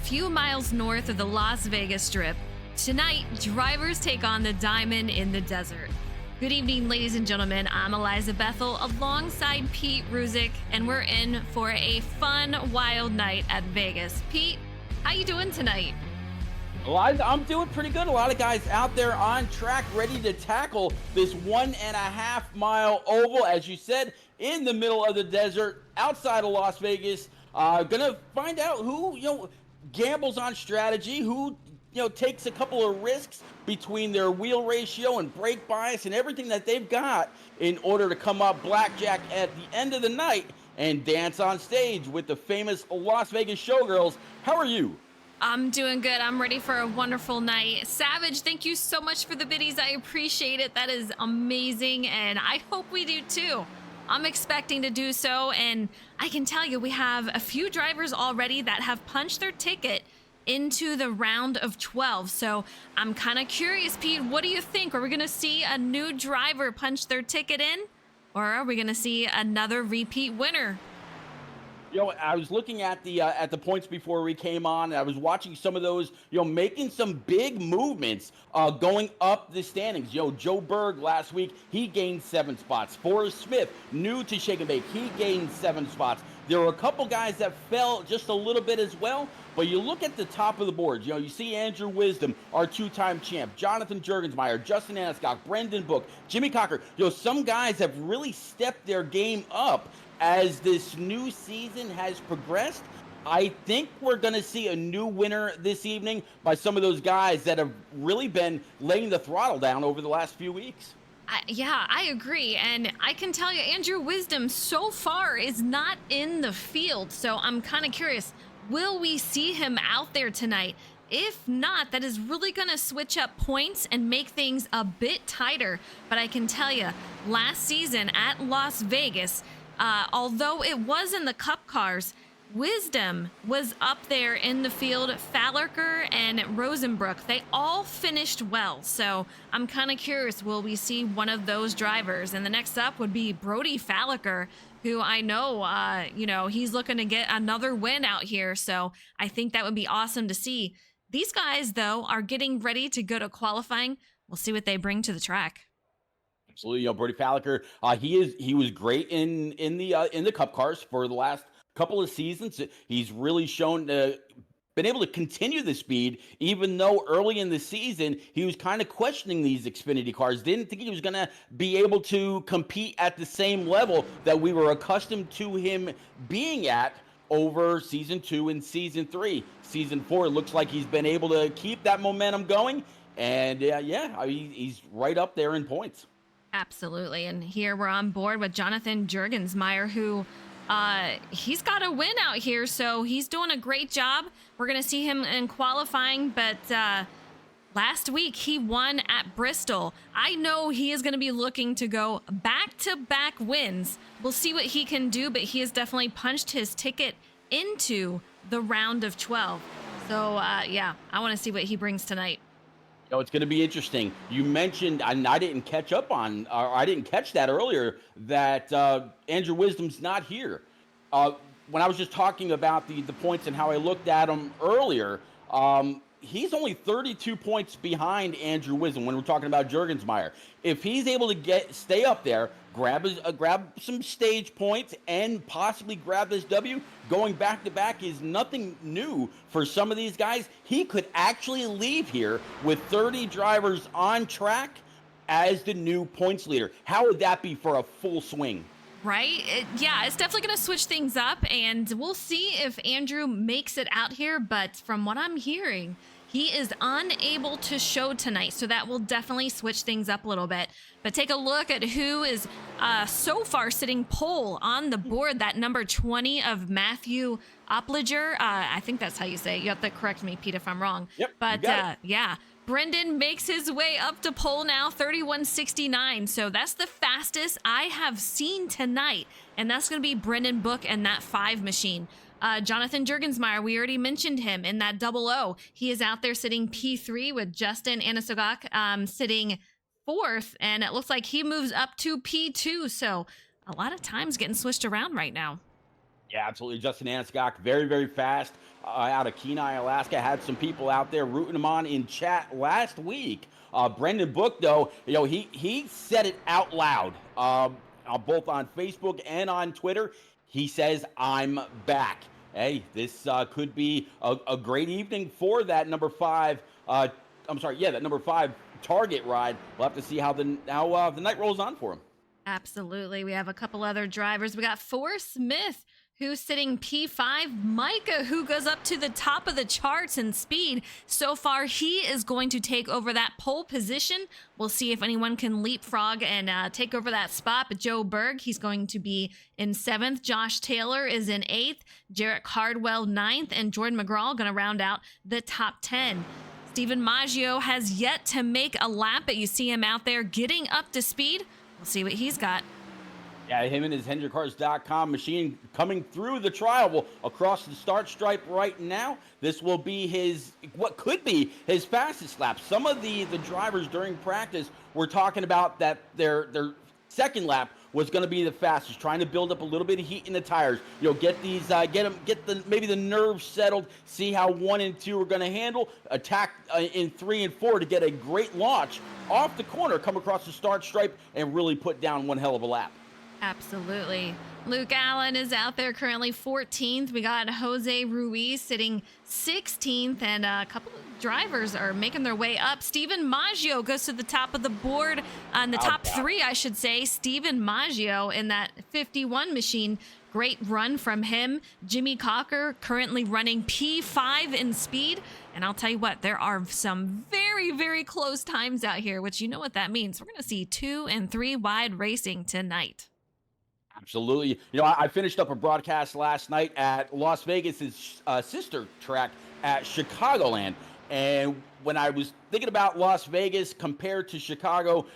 Few miles north of the Las Vegas Strip. Tonight, drivers take on the Diamond in the Desert. Good evening, ladies and gentlemen. I'm Eliza Bethel alongside Pete Ruzick, and we're in for a fun, wild night at Vegas. Pete, how you doing tonight? Eliza, I'm doing pretty good. A lot of guys out there on track ready to tackle this 1.5 mile oval, as you said, in the middle of the desert outside of Las Vegas. Gonna find out who, gambles on strategy, who takes a couple of risks between their wheel ratio and brake bias and everything that they've got in order to come up blackjack at the end of the night and dance on stage with the famous Las Vegas showgirls. How are you? I'm doing good. I'm ready for a wonderful night. Savage, thank you so much for the biddies. I appreciate it. That is amazing, and I hope we do too. I'm expecting to do so, and I can tell you we have a few drivers already that have punched their ticket into the round of 12. So I'm kind of curious, Pete, what do you think? Are we going to see a new driver punch their ticket in, or are we going to see another repeat winner? I was looking at the points before we came on, and I was watching some of those, making some big movements going up the standings. Joe Berg last week, he gained 7 spots. Forrest Smith, new to Shake and Bake, he gained 7 spots. There were a couple guys that fell just a little bit as well, but you look at the top of the board, you see Andrew Wisdom, our 2-time champ, Jonathan Jurgensmeyer, Justin Aniscock, Brendan Book, Jimmy Cocker. Some guys have really stepped their game up as this new season has progressed. I think we're going to see a new winner this evening by some of those guys that have really been laying the throttle down over the last few weeks. Yeah, I agree. And I can tell you, Andrew Wisdom so far is not in the field. So I'm kind of curious, will we see him out there tonight? If not, that is really going to switch up points and make things a bit tighter. But I can tell you, last season at Las Vegas, although it was in the Cup cars, Wisdom was up there in the field. Fallerker and Rosenbrook, they all finished well. So I'm kind of curious, will we see one of those drivers? And the next up would be Brody Fallerker, who I know, he's looking to get another win out here. So I think that would be awesome to see. These guys, though, are getting ready to go to qualifying. We'll see what they bring to the track. Absolutely, Brody Falliker, he was great in the Cup cars for the last couple of seasons. He's really shown been able to continue the speed, even though early in the season he was kind of questioning these Xfinity cars. Didn't think he was going to be able to compete at the same level that we were accustomed to him being at over season 2 and season 3. Season 4 looks like he's been able to keep that momentum going, and he's right up there in points. Absolutely. And here we're on board with Jonathan Jurgensmeyer, who he's got a win out here, so he's doing a great job. We're going to see him in qualifying, but Last week, he won at Bristol. I know he is going to be looking to go back to back wins. We'll see what he can do, but he has definitely punched his ticket into the round of 12. So, yeah, I want to see what he brings tonight. It's going to be interesting. You mentioned, and I didn't catch up on, or I didn't catch that earlier, that Andrew Wisdom's not here. Uh, when I was just talking about the points and how I looked at him earlier, he's only 32 points behind Andrew Wisdom when we're talking about Jurgensmeyer. If he's able to stay up there, grab some stage points, and possibly grab this W, going back to back is nothing new for some of these guys. He could actually leave here with 30 drivers on track as the new points leader. How would that be for a full swing? Right? Yeah, it's definitely going to switch things up, and we'll see if Andrew makes it out here. But from what I'm hearing, he is unable to show tonight, so that will definitely switch things up a little bit. But take a look at who is so far sitting pole on the board. That number 20 of Matthew Opliger. I think that's how you say it. You have to correct me, Pete, if I'm wrong. Yep. But yeah. Brendan makes his way up to pole now, 31.69. So that's the fastest I have seen tonight. And that's going to be Brendan Book and that 5 machine. Jonathan Jurgensmeyer, we already mentioned him in that 00. He is out there sitting P3 with Justin Anasogak sitting 4th. And it looks like he moves up to P2. So a lot of times getting switched around right now. Yeah, absolutely. Justin Anscock, very, very fast out of Kenai, Alaska. Had some people out there rooting him on in chat last week. Brendan Book, though, he said it out loud, both on Facebook and on Twitter. He says, "I'm back." Hey, this could be a great evening for that number 5. That number 5 target ride. We'll have to see how the night rolls on for him. Absolutely. We have a couple other drivers. We got Forrest Smith, who's sitting P5. Micah, who goes up to the top of the charts in speed. So far, he is going to take over that pole position. We'll see if anyone can leapfrog and take over that spot. But Joe Berg, he's going to be in 7th. Josh Taylor is in 8th. Jarrett Cardwell 9th. And Jordan McGraw going to round out the top 10. Stephen Maggio has yet to make a lap, but you see him out there getting up to speed. We'll see what he's got. Yeah, him and his HendrickCars.com machine coming through the trial across the start stripe right now. This will be what could be his fastest lap. Some of the drivers during practice were talking about that their second lap was going to be the fastest, trying to build up a little bit of heat in the tires. Get maybe the nerves settled, see how 1 and 2 are going to handle, attack in 3 and 4 to get a great launch off the corner, come across the start stripe, and really put down one hell of a lap. Absolutely. Luke Allen is out there currently 14th. We got Jose Ruiz sitting 16th, and a couple of drivers are making their way up. Stephen Maggio goes to the top of the board, on the top 3, I should say. Stephen Maggio in that 51 machine. Great run from him. Jimmy Cocker currently running P5 in speed. And I'll tell you what, there are some very, very close times out here, which you know what that means. We're going to see 2 and 3 wide racing tonight. Absolutely. I finished up a broadcast last night at Las Vegas's sister track at Chicagoland. And when I was thinking about Las Vegas compared to Chicago,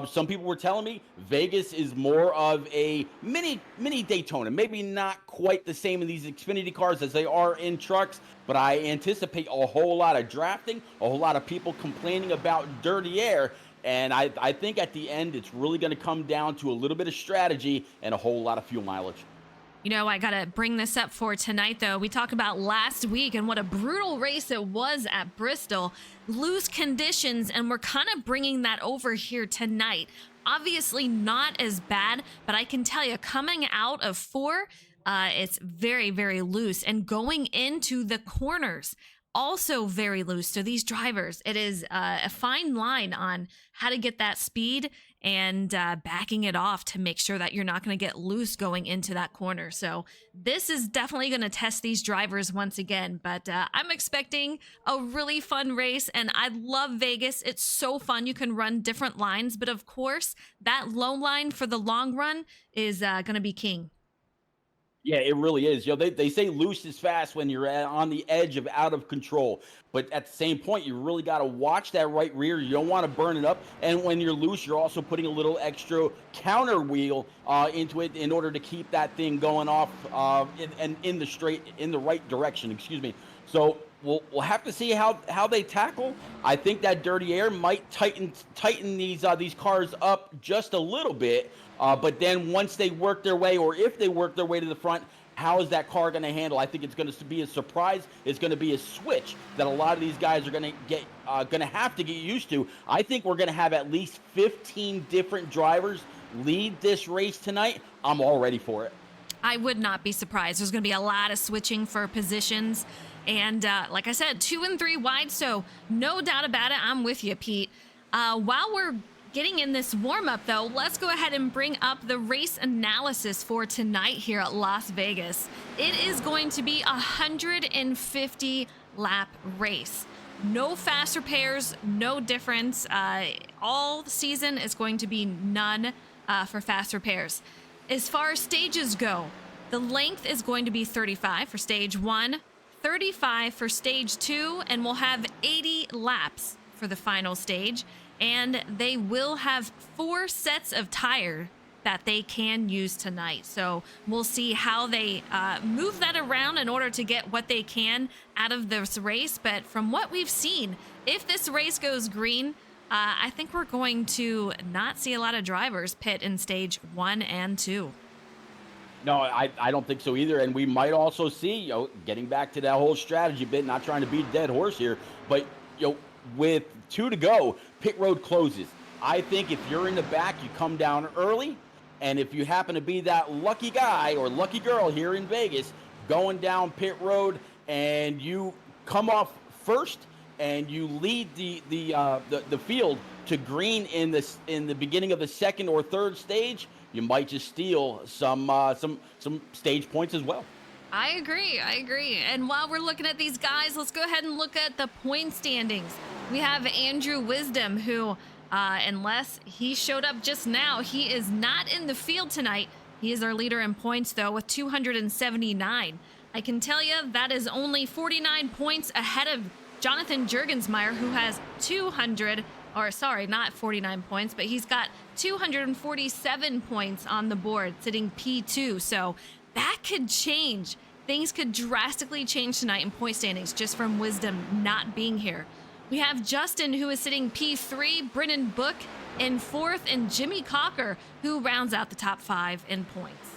some people were telling me Vegas is more of a mini Daytona. Maybe not quite the same in these Xfinity cars as they are in trucks, but I anticipate a whole lot of drafting, a whole lot of people complaining about dirty air. And I think at the end, it's really going to come down to a little bit of strategy and a whole lot of fuel mileage. I got to bring this up for tonight, though. We talked about last week and what a brutal race it was at Bristol. Loose conditions, and we're kind of bringing that over here tonight. Obviously not as bad, but I can tell you, coming out of 4, it's very, very loose. And going into the corners, also very loose. So these drivers, it is a fine line on how to get that speed and backing it off to make sure that you're not going to get loose going into that corner. So this is definitely going to test these drivers once again, but I'm expecting a really fun race, and I love Vegas. It's so fun. You can run different lines, but of course that low line for the long run is going to be king. Yeah, it really is. They say loose is fast when you're on the edge of out of control. But at the same point, you really got to watch that right rear. You don't want to burn it up. And when you're loose, you're also putting a little extra counter wheel into it in order to keep that thing going off in the right direction. Excuse me. So we'll have to see how they tackle. I think that dirty air might tighten these cars up just a little bit. But then once they work their way, or if they work their way to the front, how is that car going to handle? I think it's going to be a surprise. It's going to be a switch that a lot of these guys are going to have to get used to. I think we're going to have at least 15 different drivers lead this race tonight. I'm all ready for it. I would not be surprised. There's going to be a lot of switching for positions. And like I said, 2 and 3 wide. So no doubt about it. I'm with you, Pete. While we're getting in this warm up, though, let's go ahead and bring up the race analysis for tonight here at Las Vegas. It is going to be a 150 lap race. No fast repairs, no difference. All season is going to be none for fast repairs. As far as stages go, the length is going to be 35 for stage 1, 35 for stage 2, and we'll have 80 laps for the final stage. And they will have 4 sets of tire that they can use tonight. So we'll see how they move that around in order to get what they can out of this race. But from what we've seen, if this race goes green, I think we're going to not see a lot of drivers pit in stage 1 and 2. No, I don't think so either. And we might also see, getting back to that whole strategy bit, not trying to beat a dead horse here, but, with 2 to go, pit road closes. I think if you're in the back, you come down early. And if you happen to be that lucky guy or lucky girl here in Vegas going down pit road and you come off first and you lead the field to green in the beginning of the second or third stage, you might just steal some stage points as well. I agree. And while we're looking at these guys, let's go ahead and look at the point standings. We have Andrew Wisdom, who, unless he showed up just now, he is not in the field tonight. He is our leader in points, though, with 279. I can tell you that is only 49 points ahead of Jonathan Jurgensmeyer, who has not 49 points, but he's got 247 points on the board, sitting P2. So that could change. Things could drastically change tonight in point standings just from Wisdom not being here. We have Justin, who is sitting P3, Brennan Book in 4th, and Jimmy Cocker, who rounds out the top 5 in points.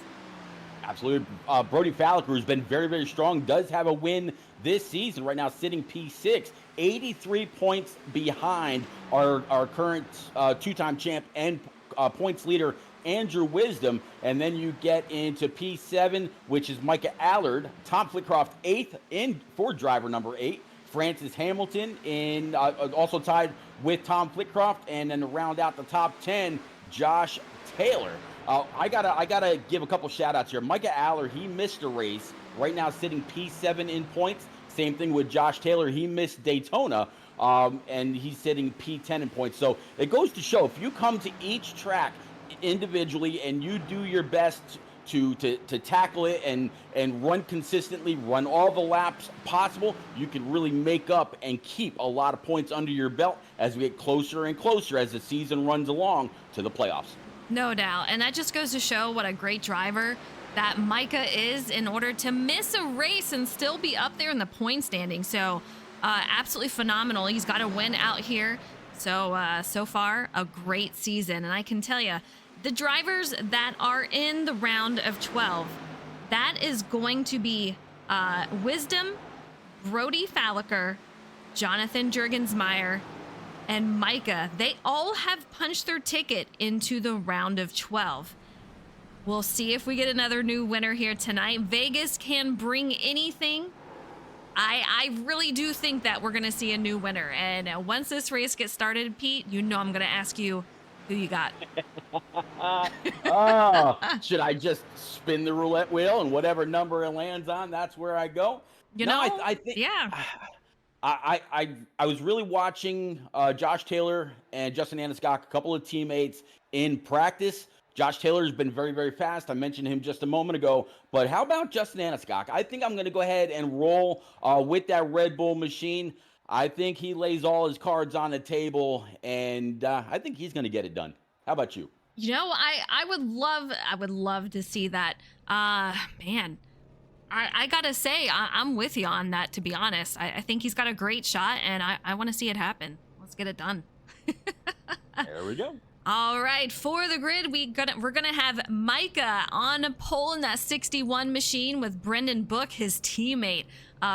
Absolutely. Brody Falliker, who's been very, very strong, does have a win this season, right now sitting P6, 83 points behind our current 2-time champ and points leader, Andrew Wisdom. And then you get into P7, which is Micah Allard, Tom Flitcroft 8th for driver number 8. Francis Hamilton in also tied with Tom Flitcroft, and then to round out the top 10, Josh Taylor. I gotta give a couple shout outs here. Micah Allard, he missed a race, right now sitting P7 in points. Same thing with Josh Taylor, he missed Daytona, and he's sitting P10 in points. So it goes to show, if you come to each track individually and you do your best to tackle it and run consistently, run all the laps possible, you can really make up and keep a lot of points under your belt as we get closer and closer as the season runs along to the playoffs. No doubt. And that just goes to show what a great driver that Micah is in order to miss a race and still be up there in the point standing. So absolutely phenomenal. He's got a win out here. So far, a great season. And I can tell you, the drivers that are in the round of 12, that is going to be Wisdom, Brody Falliker, Jonathan Jurgensmeyer, and Micah. They all have punched their ticket into the round of 12. We'll see if we get another new winner here tonight. Vegas can bring anything. I really do think that we're going to see a new winner. And once this race gets started, Pete, I'm going to ask you who you got. Should I just spin the roulette wheel and whatever number it lands on, that's where I go? I think, yeah. I was really watching Josh Taylor and Justin Aniscock, a couple of teammates in practice. Josh Taylor's been very, very fast. I mentioned him just a moment ago. But how about Justin Anaskok? I think I'm going to go ahead and roll with that Red Bull machine. I think he lays all his cards on the table, and I think he's going to get it done. How about you? I would love to see that. Man, I gotta say, I'm with you on that, to be honest. I think he's got a great shot, and I want to see it happen. Let's get it done. There we go. All right, for the grid, we're gonna have Micah on pole in that 61 machine with Brendan Book, his teammate.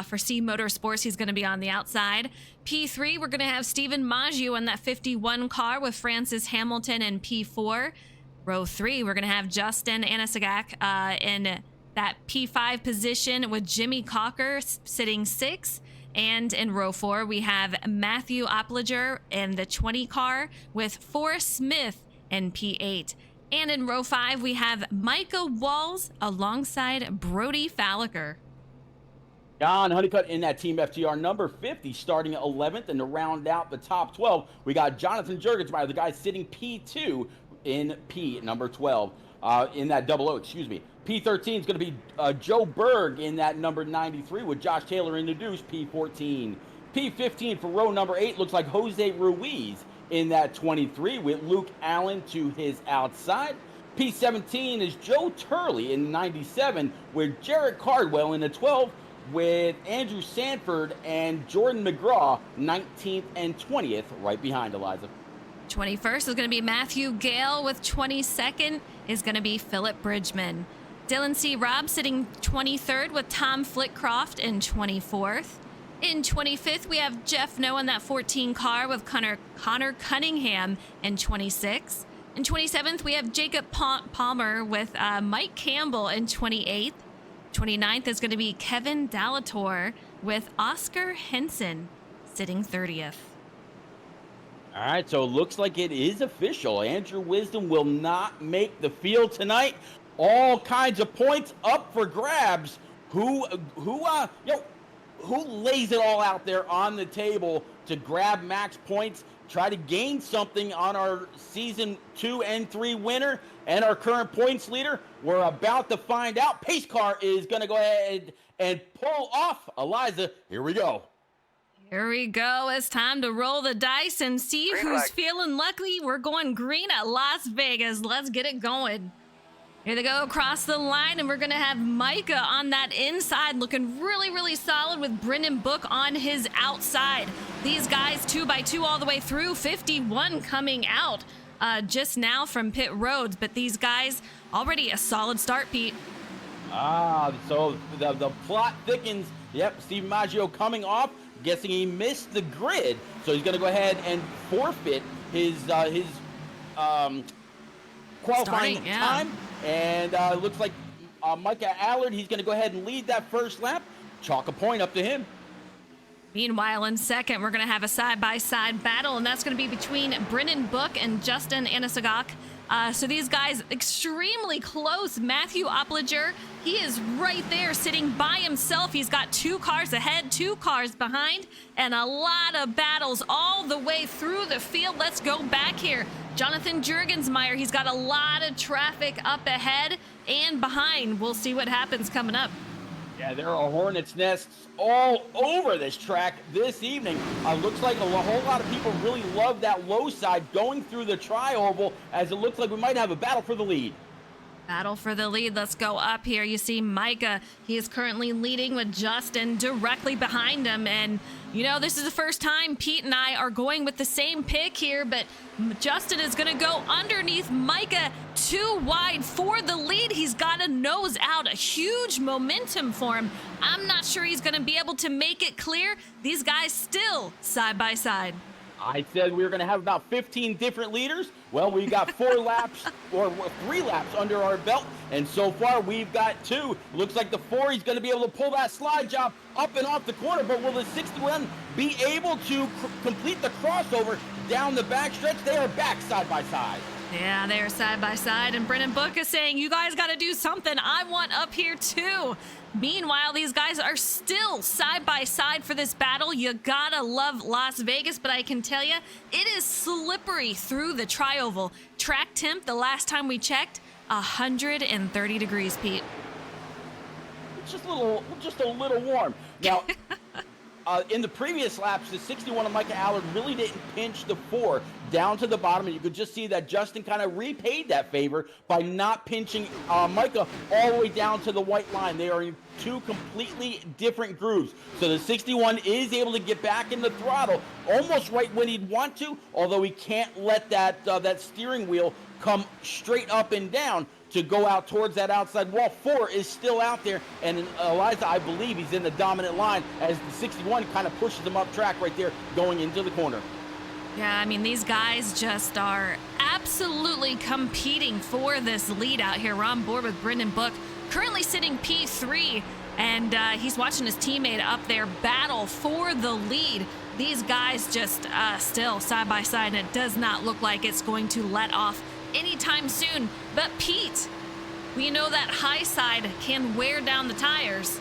For C Motorsports, he's gonna be on the outside. P3, we're gonna have Stephen Maggio in that 51 car with Francis Hamilton in P4. Row 3, we're gonna have Justin Anasigak in that P5 position with Jimmy Cocker sitting 6. And in row 4, we have Matthew Opliger in the 20 car with Forrest Smith in P8. And in row 5, we have Micah Walls alongside Brody Falliker. John Honeycutt in that Team FTR number 50, starting at 11th. And to round out the top 12, we got Jonathan Jurgensmeyer, the guy sitting P2 in P number 12, in that double O, excuse me. P13 is going to be Joe Berg in that number 93 with Josh Taylor in the deuce, P14. P15 for row number 8 looks like Jose Ruiz in that 23 with Luke Allen to his outside. P17 is Joe Turley in 97 with Jarrett Cardwell in the 12 with Andrew Sanford and Jordan McGraw 19th and 20th right behind Eliza. 21st is going to be Matthew Gale with 22nd is going to be Philip Bridgman. Dylan C. Robb sitting 23rd with Tom Flitcroft in 24th. In 25th, we have Jeff Noah in that 14 car with Connor Cunningham in 26th. In 27th, we have Jacob Palmer with Mike Campbell in 28th. 29th is going to be Kevin Dallator with Oscar Henson sitting 30th. All right, so it looks like it is official. Andrew Wisdom will not make the field tonight. All kinds of points up for grabs. Who lays it all out there on the table to grab max points, try to gain something on our season 2 and 3 winner and our current points leader? We're about to find out. Pace car is going to go ahead and pull off. Eliza, here we go. Here we go. It's time to roll the dice and see who's feeling lucky. We're going green at Las Vegas. Let's get it going. Here they go across the line, and we're going to have Micah on that inside looking really, really solid with Brendan Book on his outside. These guys 2x2 all the way through, 51 coming out just now from pit roads, but these guys already a solid start, Pete. So the plot thickens. Yep, Steve Maggio coming off. Guessing he missed the grid, so he's going to go ahead and forfeit his qualifying time. And it looks like Micah Allard, he's going to go ahead and lead that first lap. Chalk a point up to him. Meanwhile, in second, we're going to have a side-by-side battle, and that's going to be between Brendan Book and Justin Anasigak. So these guys extremely close. Matthew Opliger, he is right there sitting by himself. He's got 2 cars ahead, 2 cars behind, and a lot of battles all the way through the field. Let's go back here. Jonathan Jurgensmeyer, he's got a lot of traffic up ahead and behind. We'll see what happens coming up. Yeah, there are hornets' nests all over this track this evening. Looks like a whole lot of people really love that low side going through the tri-oval, as it looks like we might have a battle for the lead. Battle for the lead. Let's go up here. You see Micah. He is currently leading with Justin directly behind him. And, you know, this is the first time Pete and I are going with the same pick here, but Justin is going to go underneath Micah too wide for the lead. He's got to nose out. A huge momentum for him. I'm not sure he's going to be able to make it clear. These guys still side by side. I said we were going to have about 15 different leaders. Well, we got 4 laps or 3 laps under our belt, and so far we've got 2. Looks like the 4, he's going to be able to pull that slide job up and off the corner, but will the 61 be able to complete the crossover down the backstretch? They are back side by side. Yeah, they're side by side, and Brennan Book is saying, you guys got to do something. I want up here too. Meanwhile, these guys are still side by side for this battle. You gotta love Las Vegas, but I can tell you, it is slippery through the tri-oval. Track temp, the last time we checked, 130 degrees, Pete. It's just a little warm. Now, in the previous laps, the 61 of Micah Allard really didn't pinch the 4 down to the bottom, and you could just see that Justin kind of repaid that favor by not pinching Micah all the way down to the white line. They are in two completely different grooves. So the 61 is able to get back in the throttle almost right when he'd want to, although he can't let that steering wheel come straight up and down to go out towards that outside wall. 4 is still out there, and Eliza, I believe he's in the dominant line as the 61 kind of pushes him up track right there going into the corner. Yeah, I mean, these guys just are absolutely competing for this lead out here. We're on board with Brendan Book, currently sitting P3, and he's watching his teammate up there battle for the lead. These guys just still side by side, and it does not look like it's going to let off anytime soon. But Pete, we know that high side can wear down the tires.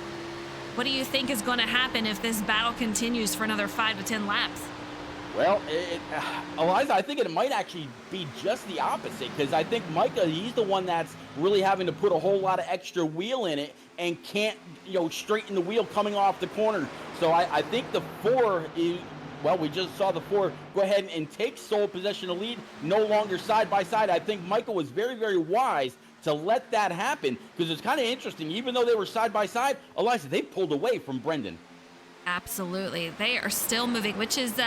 What do you think is going to happen if this battle continues for another 5 to 10 laps? Well, Eliza, I think it might actually be just the opposite, because I think Micah, he's the one that's really having to put a whole lot of extra wheel in it and can't, straighten the wheel coming off the corner. So I think the 4 is, well, we just saw the 4 go ahead and take sole possession of lead, no longer side by side. I think Micah was very, very wise to let that happen, because it's kind of interesting. Even though they were side by side, Eliza, they pulled away from Brendan. Absolutely. They are still moving, which is,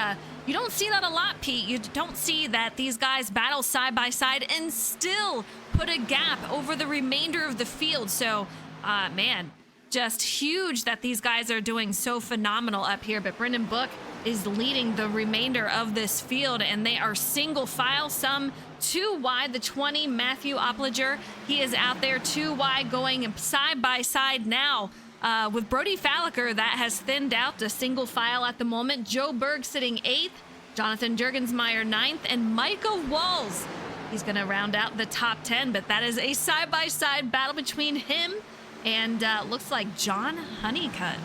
you don't see that a lot, Pete. You don't see that these guys battle side by side and still put a gap over the remainder of the field. So, man, just huge that these guys are doing so phenomenal up here. But Brendan Book is leading the remainder of this field, and they are single file, some 2 wide. The 20, Matthew Opliger, he is out there 2 wide, going side by side now. With Brody Falliker, that has thinned out to single file at the moment. Joe Berg sitting 8th, Jonathan Jurgensmeyer 9th, and Michael Walls, he's going to round out the top 10, but that is a side-by-side battle between him and looks like John Honeycutt.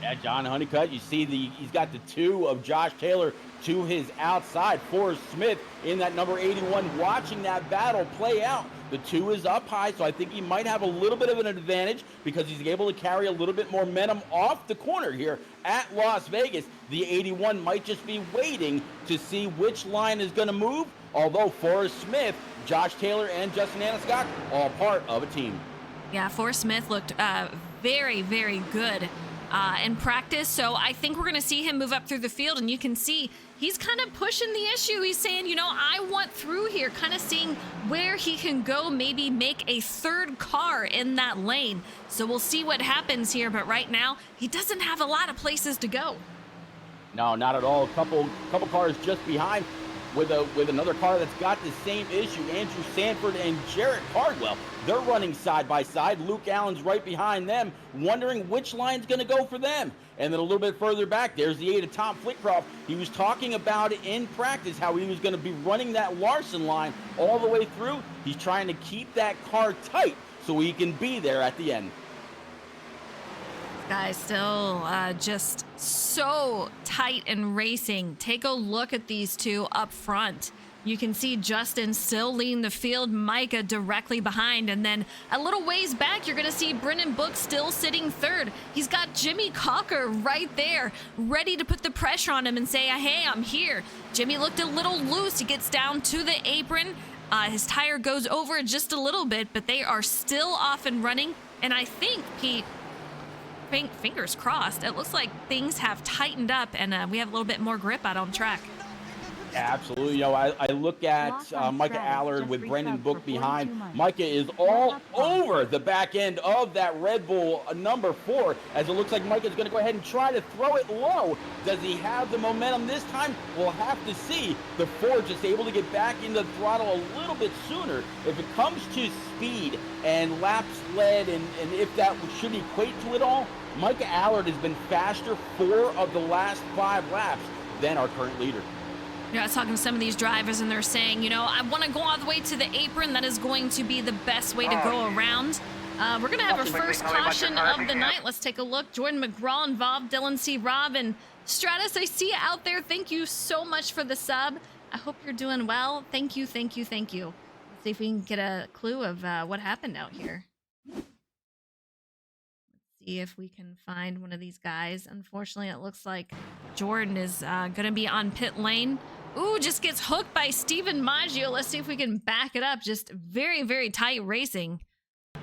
Yeah, John Honeycutt, you see he's got the 2 of Josh Taylor to his outside. Forrest Smith in that number 81, watching that battle play out. The 2 is up high, so I think he might have a little bit of an advantage because he's able to carry a little bit more momentum off the corner here at Las Vegas. The 81 might just be waiting to see which line is going to move, although Forrest Smith, Josh Taylor, and Justin Aniscott, all part of a team. Yeah, Forrest Smith looked very, very good in practice, so I think we're going to see him move up through the field, and you can see he's kind of pushing the issue. He's saying, I want through here, kind of seeing where he can go, maybe make a 3rd car in that lane. So we'll see what happens here, but right now, he doesn't have a lot of places to go. No, not at all. A couple cars just behind with another car that's got the same issue. Andrew Sanford and Jarrett Cardwell, they're running side by side. Luke Allen's right behind them, wondering which line's going to go for them. And then a little bit further back, there's the 8 of Tom Flitcroft. He was talking about it in practice, how he was going to be running that Larson line all the way through. He's trying to keep that car tight so he can be there at the end. Guys, still just so tight and racing. Take a look at these 2 up front. You can see Justin still leading the field, Micah directly behind, and then a little ways back, you're going to see Brendan Book still sitting 3rd. He's got Jimmy Cocker right there, ready to put the pressure on him and say, hey, I'm here. Jimmy looked a little loose. He gets down to the apron. His tire goes over just a little bit, but they are still off and running. And I think, Pete, fingers crossed, it looks like things have tightened up and we have a little bit more grip out on track. Absolutely. I look at Micah Allard with Brendan Book behind. Micah is all over the back end of that Red Bull number 4, as it looks like Micah's going to go ahead and try to throw it low. Does he have the momentum this time? We'll have to see. The 4 just able to get back into the throttle a little bit sooner. If it comes to speed and laps led, and if that should equate to it all, Micah Allard has been faster 4 of the last 5 laps than our current leader. I was talking to some of these drivers, and they're saying, I want to go all the way to the apron. That is going to be the best way to go around. We're going to have our first caution of the night. Let's take a look. Jordan McGraw involved, Dylan C. Robb, and Stratus, I see you out there. Thank you so much for the sub. I hope you're doing well. Thank you, thank you, thank you. Let's see if we can get a clue of what happened out here. Let's see if we can find one of these guys. Unfortunately, it looks like Jordan is going to be on pit lane. Ooh, just gets hooked by Steven Maggio. Let's see if we can back it up. Just very, very tight racing. A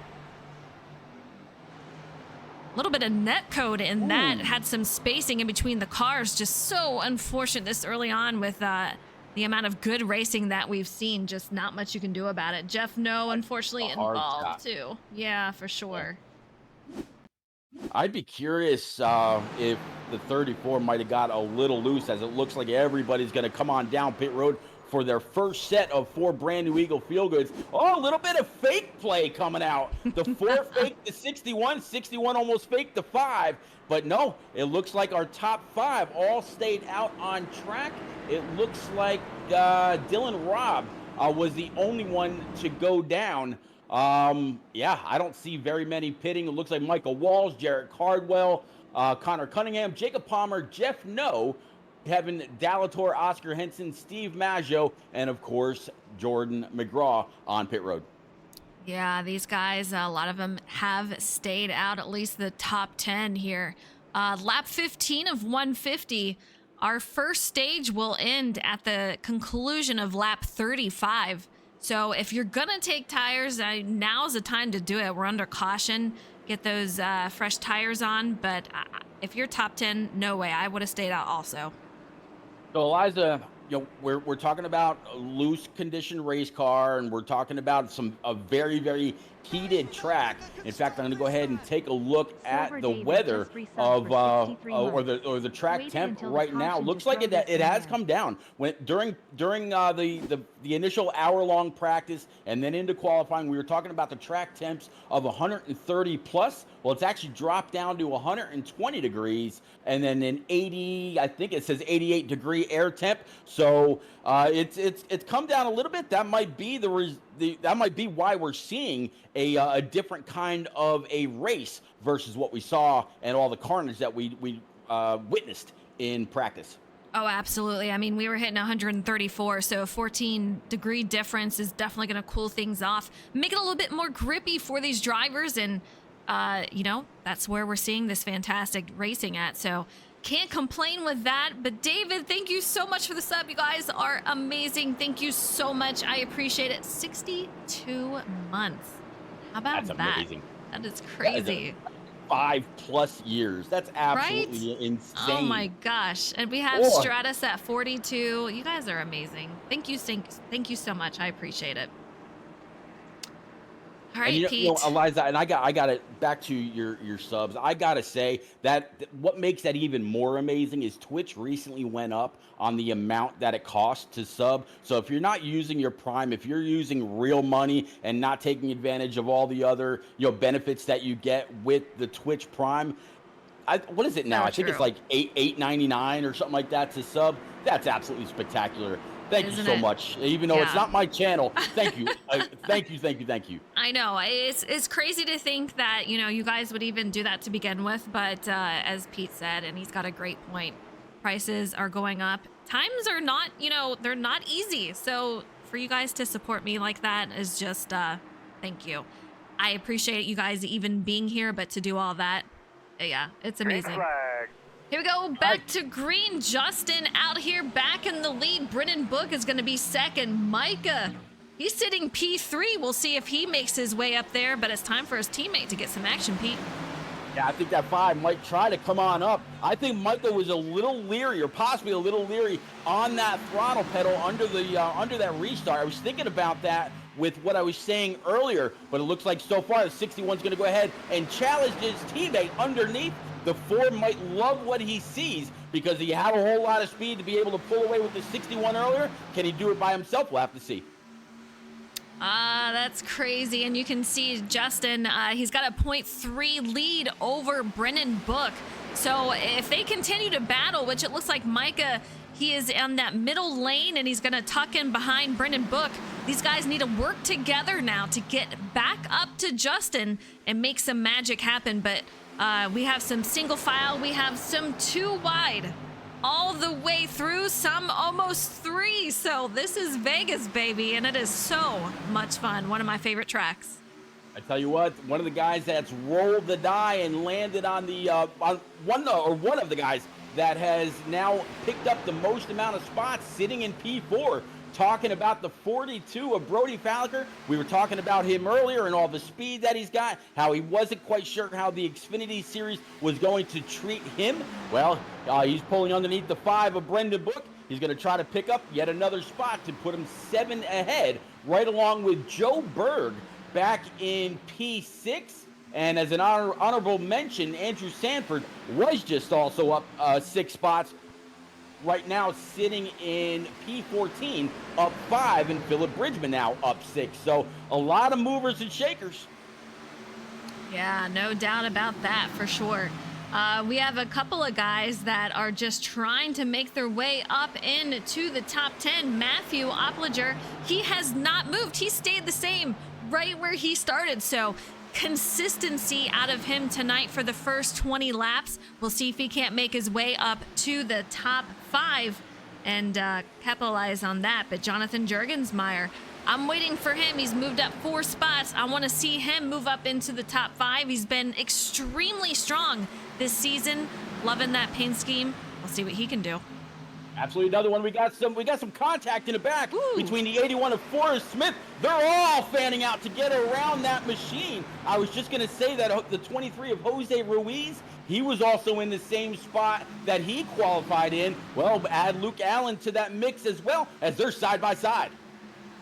little bit of net code in that. Had some spacing in between the cars. Just so unfortunate this early on with the amount of good racing that we've seen. Just not much you can do about it. Jeff No, unfortunately, involved too. Yeah, for sure. I'd be curious if the 34 might have got a little loose, as it looks like everybody's going to come on down pit road for their first set of 4 brand new Eagle Feel Goods. Oh, a little bit of fake play coming out. The 4 fake to 61, 61 almost fake to 5. But no, it looks like our top 5 all stayed out on track. It looks like Dylan Robb was the only one to go down. Yeah, I don't see very many pitting. It looks like Michael Walls, Jarrett Cardwell, Connor Cunningham, Jacob Palmer, Jeff No, Kevin Dallator, Oscar Henson, Steve Maggio, and of course, Jordan McGraw on pit road. Yeah, these guys, a lot of them have stayed out, at least the top 10 here. Lap 15 of 150. Our first stage will end at the conclusion of lap 35. So if you're going to take tires, now's the time to do it. We're under caution. Get those fresh tires on. But if you're top 10, no way. I would have stayed out also. So, Eliza, we're talking about a loose condition race car, and we're talking about a very, very heated track. In fact, I'm going to go ahead and take a look at the weather of or the track temp right now. Looks like it has come down. During the initial hour-long practice and then into qualifying, we were talking about the track temps of 130 plus. Well, it's actually dropped down to 120 degrees, and then an 80, I think it says 88 degree air temp. So it's come down a little bit. That might be that might be why we're seeing a different kind of a race versus what we saw and all the carnage that we witnessed in practice. Oh, absolutely. I mean, we were hitting 134, so a 14-degree difference is definitely going to cool things off, make it a little bit more grippy for these drivers, and that's where we're seeing this fantastic racing at. So can't complain with that. But David, thank you so much for the sub. You guys are amazing. Thank you so much. I appreciate it. 62 months. How about that? That's amazing. That is crazy. 5+ years. That's absolutely insane. Oh my gosh. And we have Stratus at 42. You guys are amazing. Thank you so much. I appreciate it. All right, Pete. Eliza, and I got it back to your subs. I gotta say that what makes that even more amazing is Twitch recently went up on the amount that it costs to sub. So if you're not using your Prime, if you're using real money and not taking advantage of all the other benefits that you get with the Twitch Prime, what is it now? I think it's like $8.99 or something like that to sub. That's absolutely spectacular. Thank you so much. Even though it's not my channel, thank you. Thank you. I know. It's crazy to think that, you guys would even do that to begin with. But as Pete said, and he's got a great point, prices are going up. Times are not, they're not easy. So for you guys to support me like that is just, thank you. I appreciate you guys even being here, but to do all that, yeah, it's amazing. Here we go, back to green. Justin out here back in the lead. Brennan Book is going to be second. Micah, he's sitting P3. We'll see if he makes his way up there, but it's time for his teammate to get some action, Pete. Yeah, I think that 5 might try to come on up. I think Micah was a little leery, or possibly a little leery, on that throttle pedal under that restart. I was thinking about that with what I was saying earlier, but it looks like so far the 61's going to go ahead and challenge his teammate underneath. The 4 might love what he sees because he had a whole lot of speed to be able to pull away with the 61 earlier. Can he do it by himself? We'll have to see. That's crazy. And you can see Justin, he's got a 0.3 lead over Brennan Book. So if they continue to battle, which it looks like Micah, he is on that middle lane and he's going to tuck in behind Brendan Book. These guys need to work together now to get back up to Justin and make some magic happen. But we have some single file. We have some 2 wide all the way through, some almost 3. So this is Vegas, baby, and it is so much fun. One of my favorite tracks. I tell you what, one of the guys that's rolled the die and landed on the on one of the guys that has now picked up the most amount of spots, sitting in P4. Talking about the 42 of Brody Falker. We were talking about him earlier and all the speed that he's got, how he wasn't quite sure how the Xfinity Series was going to treat him. Well, he's pulling underneath the 5 of Brendan Book. He's going to try to pick up yet another spot to put him 7 ahead, right along with Joe Berg back in P6. And as an honorable mention, Andrew Sanford was just also up 6 spots. Right now sitting in P14, up 5, and Philip Bridgman now up 6. So a lot of movers and shakers. Yeah, no doubt about that for sure. We have a couple of guys that are just trying to make their way up into the top 10. Matthew Opliger, he has not moved. He stayed the same right where he started. So consistency out of him tonight for the first 20 laps. We'll see if he can't make his way up to the top 5 and capitalize on that. But Jonathan Jurgensmeyer, I'm waiting for him. He's moved up 4 spots. I want to see him move up into the top 5. He's been extremely strong this season. Loving that paint scheme. We'll see what he can do. Absolutely, another one. We got some contact in the back. Ooh. Between the 81 of Forrest Smith. They're all fanning out to get around that machine. I was just going to say that the 23 of Jose Ruiz, he was also in the same spot that he qualified in. Well, add Luke Allen to that mix as well, as they're side by side.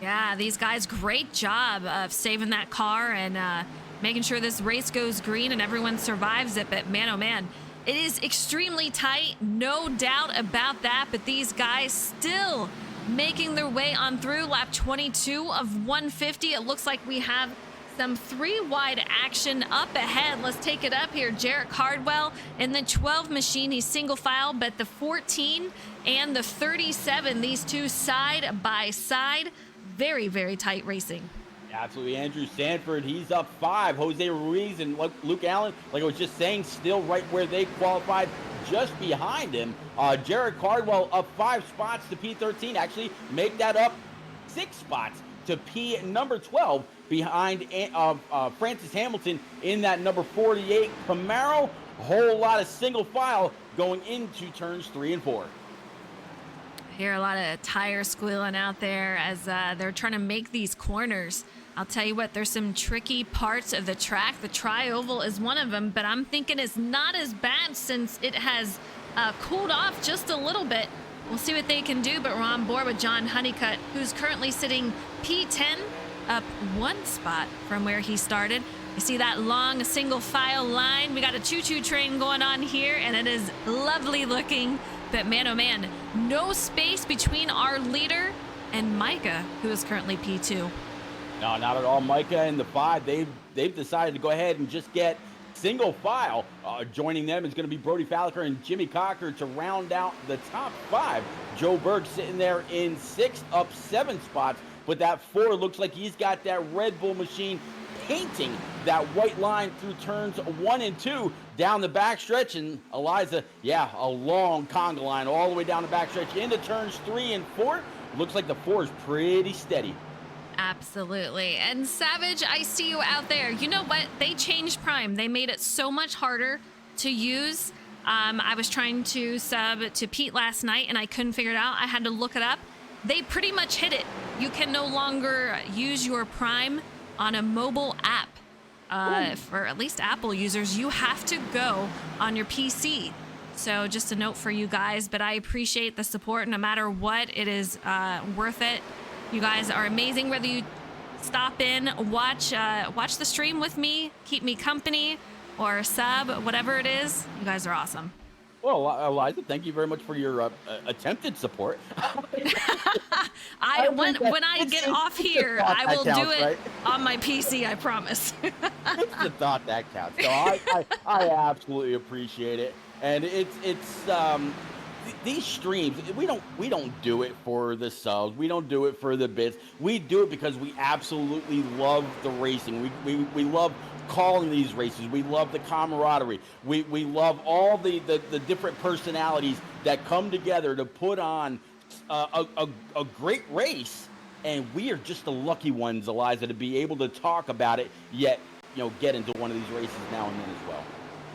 Yeah, these guys, great job of saving that car and making sure this race goes green and everyone survives it. But man, oh man, it is extremely tight, no doubt about that. But these guys still making their way on through lap 22 of 150. It looks like we have some 3 wide action up ahead. Let's take it up here. Jarrett Cardwell in the 12 machine. He's single file, but the 14 and the 37, these two side by side. Very, very tight racing. Absolutely. Andrew Sanford, he's up 5. Jose Ruiz and Luke Allen, like I was just saying, still right where they qualified, just behind him. Jared Cardwell up 5 spots to P13. Actually, make that up 6 spots to P number 12 behind Francis Hamilton in that number 48 Camaro. A whole lot of single file going into turns 3 and 4. I hear a lot of tires squealing out there as they're trying to make these corners. I'll tell you what, there's some tricky parts of the track. The tri-oval is one of them, but I'm thinking it's not as bad since it has cooled off just a little bit. We'll see what they can do, but we're on board with John Honeycutt, who's currently sitting P10, up 1 spot from where he started. You see that long single file line? We got a choo-choo train going on here, and it is lovely looking. But man, oh man, no space between our leader and Micah, who is currently P2. No, not at all. Micah and the 5, they've decided to go ahead and just get single file. Joining them is going to be Brody Falker and Jimmy Cocker to round out the top 5. Joe Berg sitting there in 6th, up 7 spots. But that 4 looks like he's got that Red Bull machine painting that white line through turns 1 and 2 down the backstretch. And Eliza, yeah, a long conga line all the way down the backstretch into turns 3 and 4. Looks like the 4 is pretty steady. Absolutely. And Savage, I see you out there. You know what? They changed Prime. They made it so much harder to use. I was trying to sub to Pete last night and I couldn't figure it out. I had to look it up. They pretty much hit it. You can no longer use your Prime on a mobile app. For at least Apple users, you have to go on your PC. So just a note for you guys, but I appreciate the support. No matter what, it is worth it. You guys are amazing. Whether you stop in, watch the stream with me, keep me company, or sub, whatever it is, you guys are awesome. Well, Eliza, thank you very much for your attempted support. When I get off here, I will do it right? On my PC, I promise. It's the thought that counts. So I absolutely appreciate it. And these streams, we don't do it for the subs, we don't do it for the bits, we do it because we absolutely love the racing. We love calling these races, we love the camaraderie, we love all the different personalities that come together to put on a great race. And we are just the lucky ones, Eliza, to be able to talk about it, yet get into one of these races now and then as well.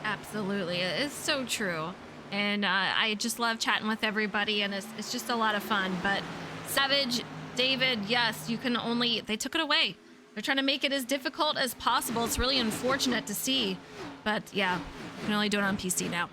Absolutely. It's so true. And I just love chatting with everybody, and it's just a lot of fun. But Savage, David, yes, you can only, they took it away. They're trying to make it as difficult as possible. It's really unfortunate to see. But yeah, you can only do it on PC now.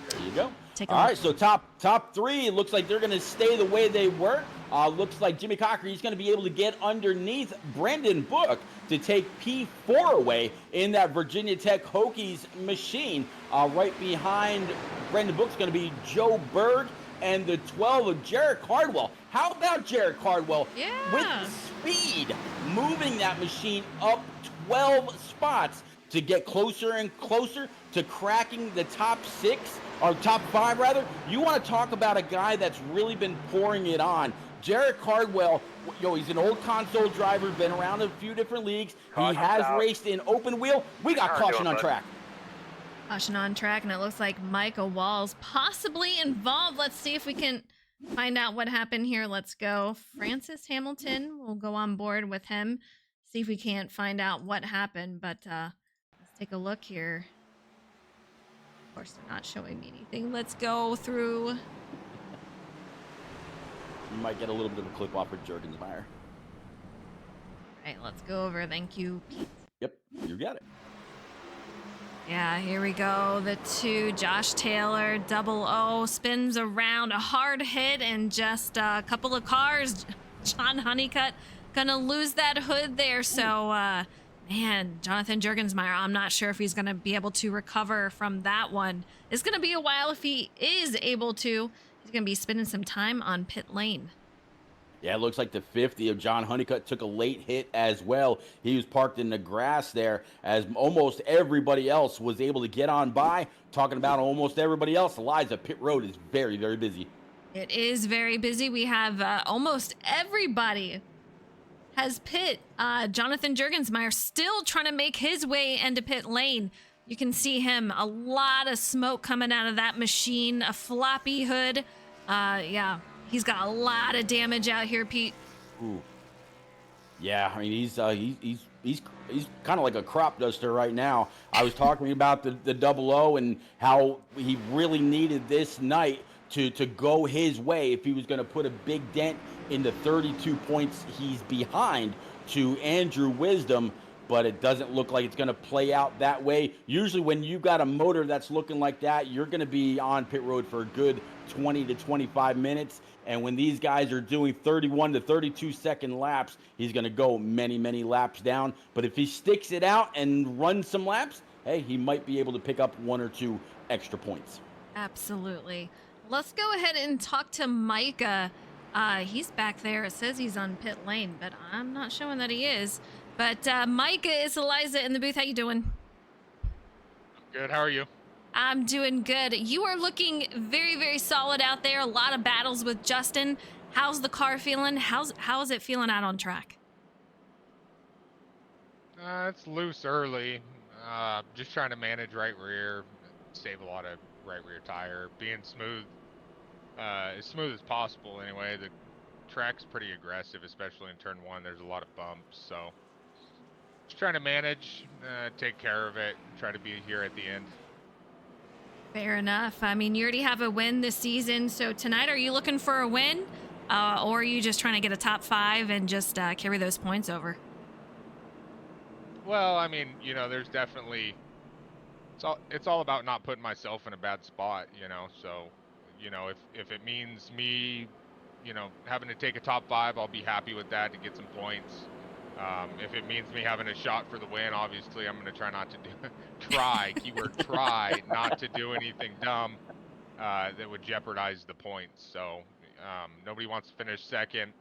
There you go. Take a All look. right, so top three, it looks like they're going to stay the way they were. Looks like Jimmy Cocker, he's going to be able to get underneath Brandon Book to take P4 away in that Virginia Tech Hokies machine. Right behind Brandon Book's going to be Joe Berg and the 12 of Jared Cardwell. How about Jared Cardwell? Yeah. With speed, moving that machine up 12 spots to get closer and closer to cracking the top six, or top five rather. You want to talk about a guy that's really been pouring it on. Jared Cardwell, he's an old console driver, been around a few different leagues. He has raced in open wheel. We got caution on track. Caution on track, and it looks like Michael Wall's possibly involved. Let's see if we can find out what happened here. Let's go. Francis Hamilton, we'll go on board with him. See if we can't find out what happened, but let's take a look here. Of course, they're not showing me anything. Let's go through. You might get a little bit of a clip off with Jurgensmeyer. All right, let's go over. Thank you, Pete. Yep, you got it. Yeah, here we go. The two, Josh Taylor, 00, spins around, a hard hit, and just a couple of cars. John Honeycutt gonna lose that hood there. So, man, Jonathan Jurgensmeyer, I'm not sure if he's gonna be able to recover from that one. It's gonna be a while if he is able to. He's gonna be spending some time on pit lane. Yeah, it looks like the 50 of John Honeycutt took a late hit as well. He was parked in the grass there as almost everybody else was able to get on by. Talking about almost everybody else, Eliza, pit road is very, very busy. It is very busy. We have almost everybody has pit. Jonathan Jurgensmeyer still trying to make his way into pit lane. You can see him, a lot of smoke coming out of that machine, a floppy hood. Yeah, he's got a lot of damage out here, Pete. Ooh. Yeah, I mean, he's kind of like a crop duster right now. I was talking about the 00 and how he really needed this night to go his way if he was going to put a big dent in the 32 points he's behind to Andrew Wisdom. But it doesn't look like it's going to play out that way. Usually when you've got a motor that's looking like that, you're going to be on pit road for a good 20 to 25 minutes. And when these guys are doing 31 to 32 second laps, he's going to go many, many laps down. But if he sticks it out and runs some laps, hey, he might be able to pick up one or two extra points. Absolutely. Let's go ahead and talk to Micah. He's back there. It says he's on pit lane, but I'm not showing that he is. But Micah, is Eliza in the booth. How you doing? Good. How are you? I'm doing good. You are looking very, very solid out there. A lot of battles with Justin. How's the car feeling? How is it feeling out on track? It's loose early. Just trying to manage right rear, save a lot of right rear tire, being smooth, as smooth as possible. Anyway, the track's pretty aggressive, especially in turn one. There's a lot of bumps, so just trying to manage, take care of it, try to be here at the end. Fair enough. I mean, you already have a win this season, so tonight, are you looking for a win? Or are you just trying to get a top 5 and just carry those points over? Well, I mean, there's definitely, it's all about not putting myself in a bad spot, so, if it means me, having to take a top 5, I'll be happy with that to get some points. If it means me having a shot for the win, obviously I'm going to try not to keyword try, not to do anything dumb that would jeopardize the points. So nobody wants to finish second.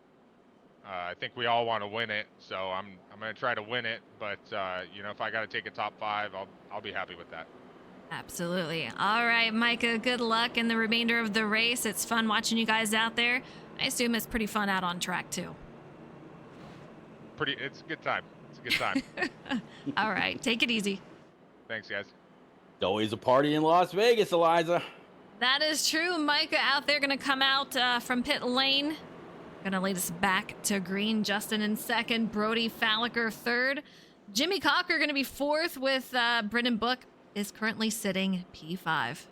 I think we all want to win it, so I'm going to try to win it. But if I got to take a top 5, I'll be happy with that. Absolutely. All right, Micah, good luck in the remainder of the race. It's fun watching you guys out there. I assume it's pretty fun out on track, too. It's a good time. It's a good time. All right, take it easy. Thanks, guys. It's always a party in Las Vegas, Eliza. That is true. Micah out there going to come out from pit lane. Going to lead us back to green. Justin in second. Brody Falliker third. Jimmy Cocker going to be fourth with Brendan Book is currently sitting P5.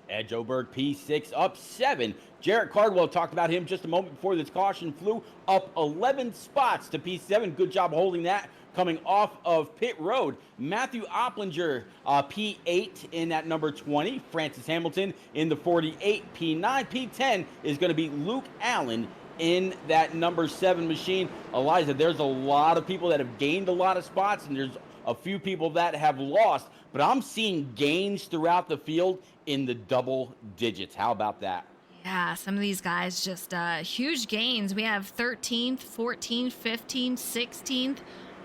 And Joe Berg, P6, up 7. Jarrett Cardwell, talked about him just a moment before this caution flew, up 11 spots to P7. Good job holding that coming off of pit road. Matthew Opplinger, P8 in that number 20. Francis Hamilton in the 48, P9. P10 is going to be Luke Allen in that number 7 machine. Eliza, there's a lot of people that have gained a lot of spots, and there's a few people that have lost, but I'm seeing gains throughout the field in the double digits. How about that? Yeah, some of these guys just huge gains. We have 13th, 14th, 15th, 16th,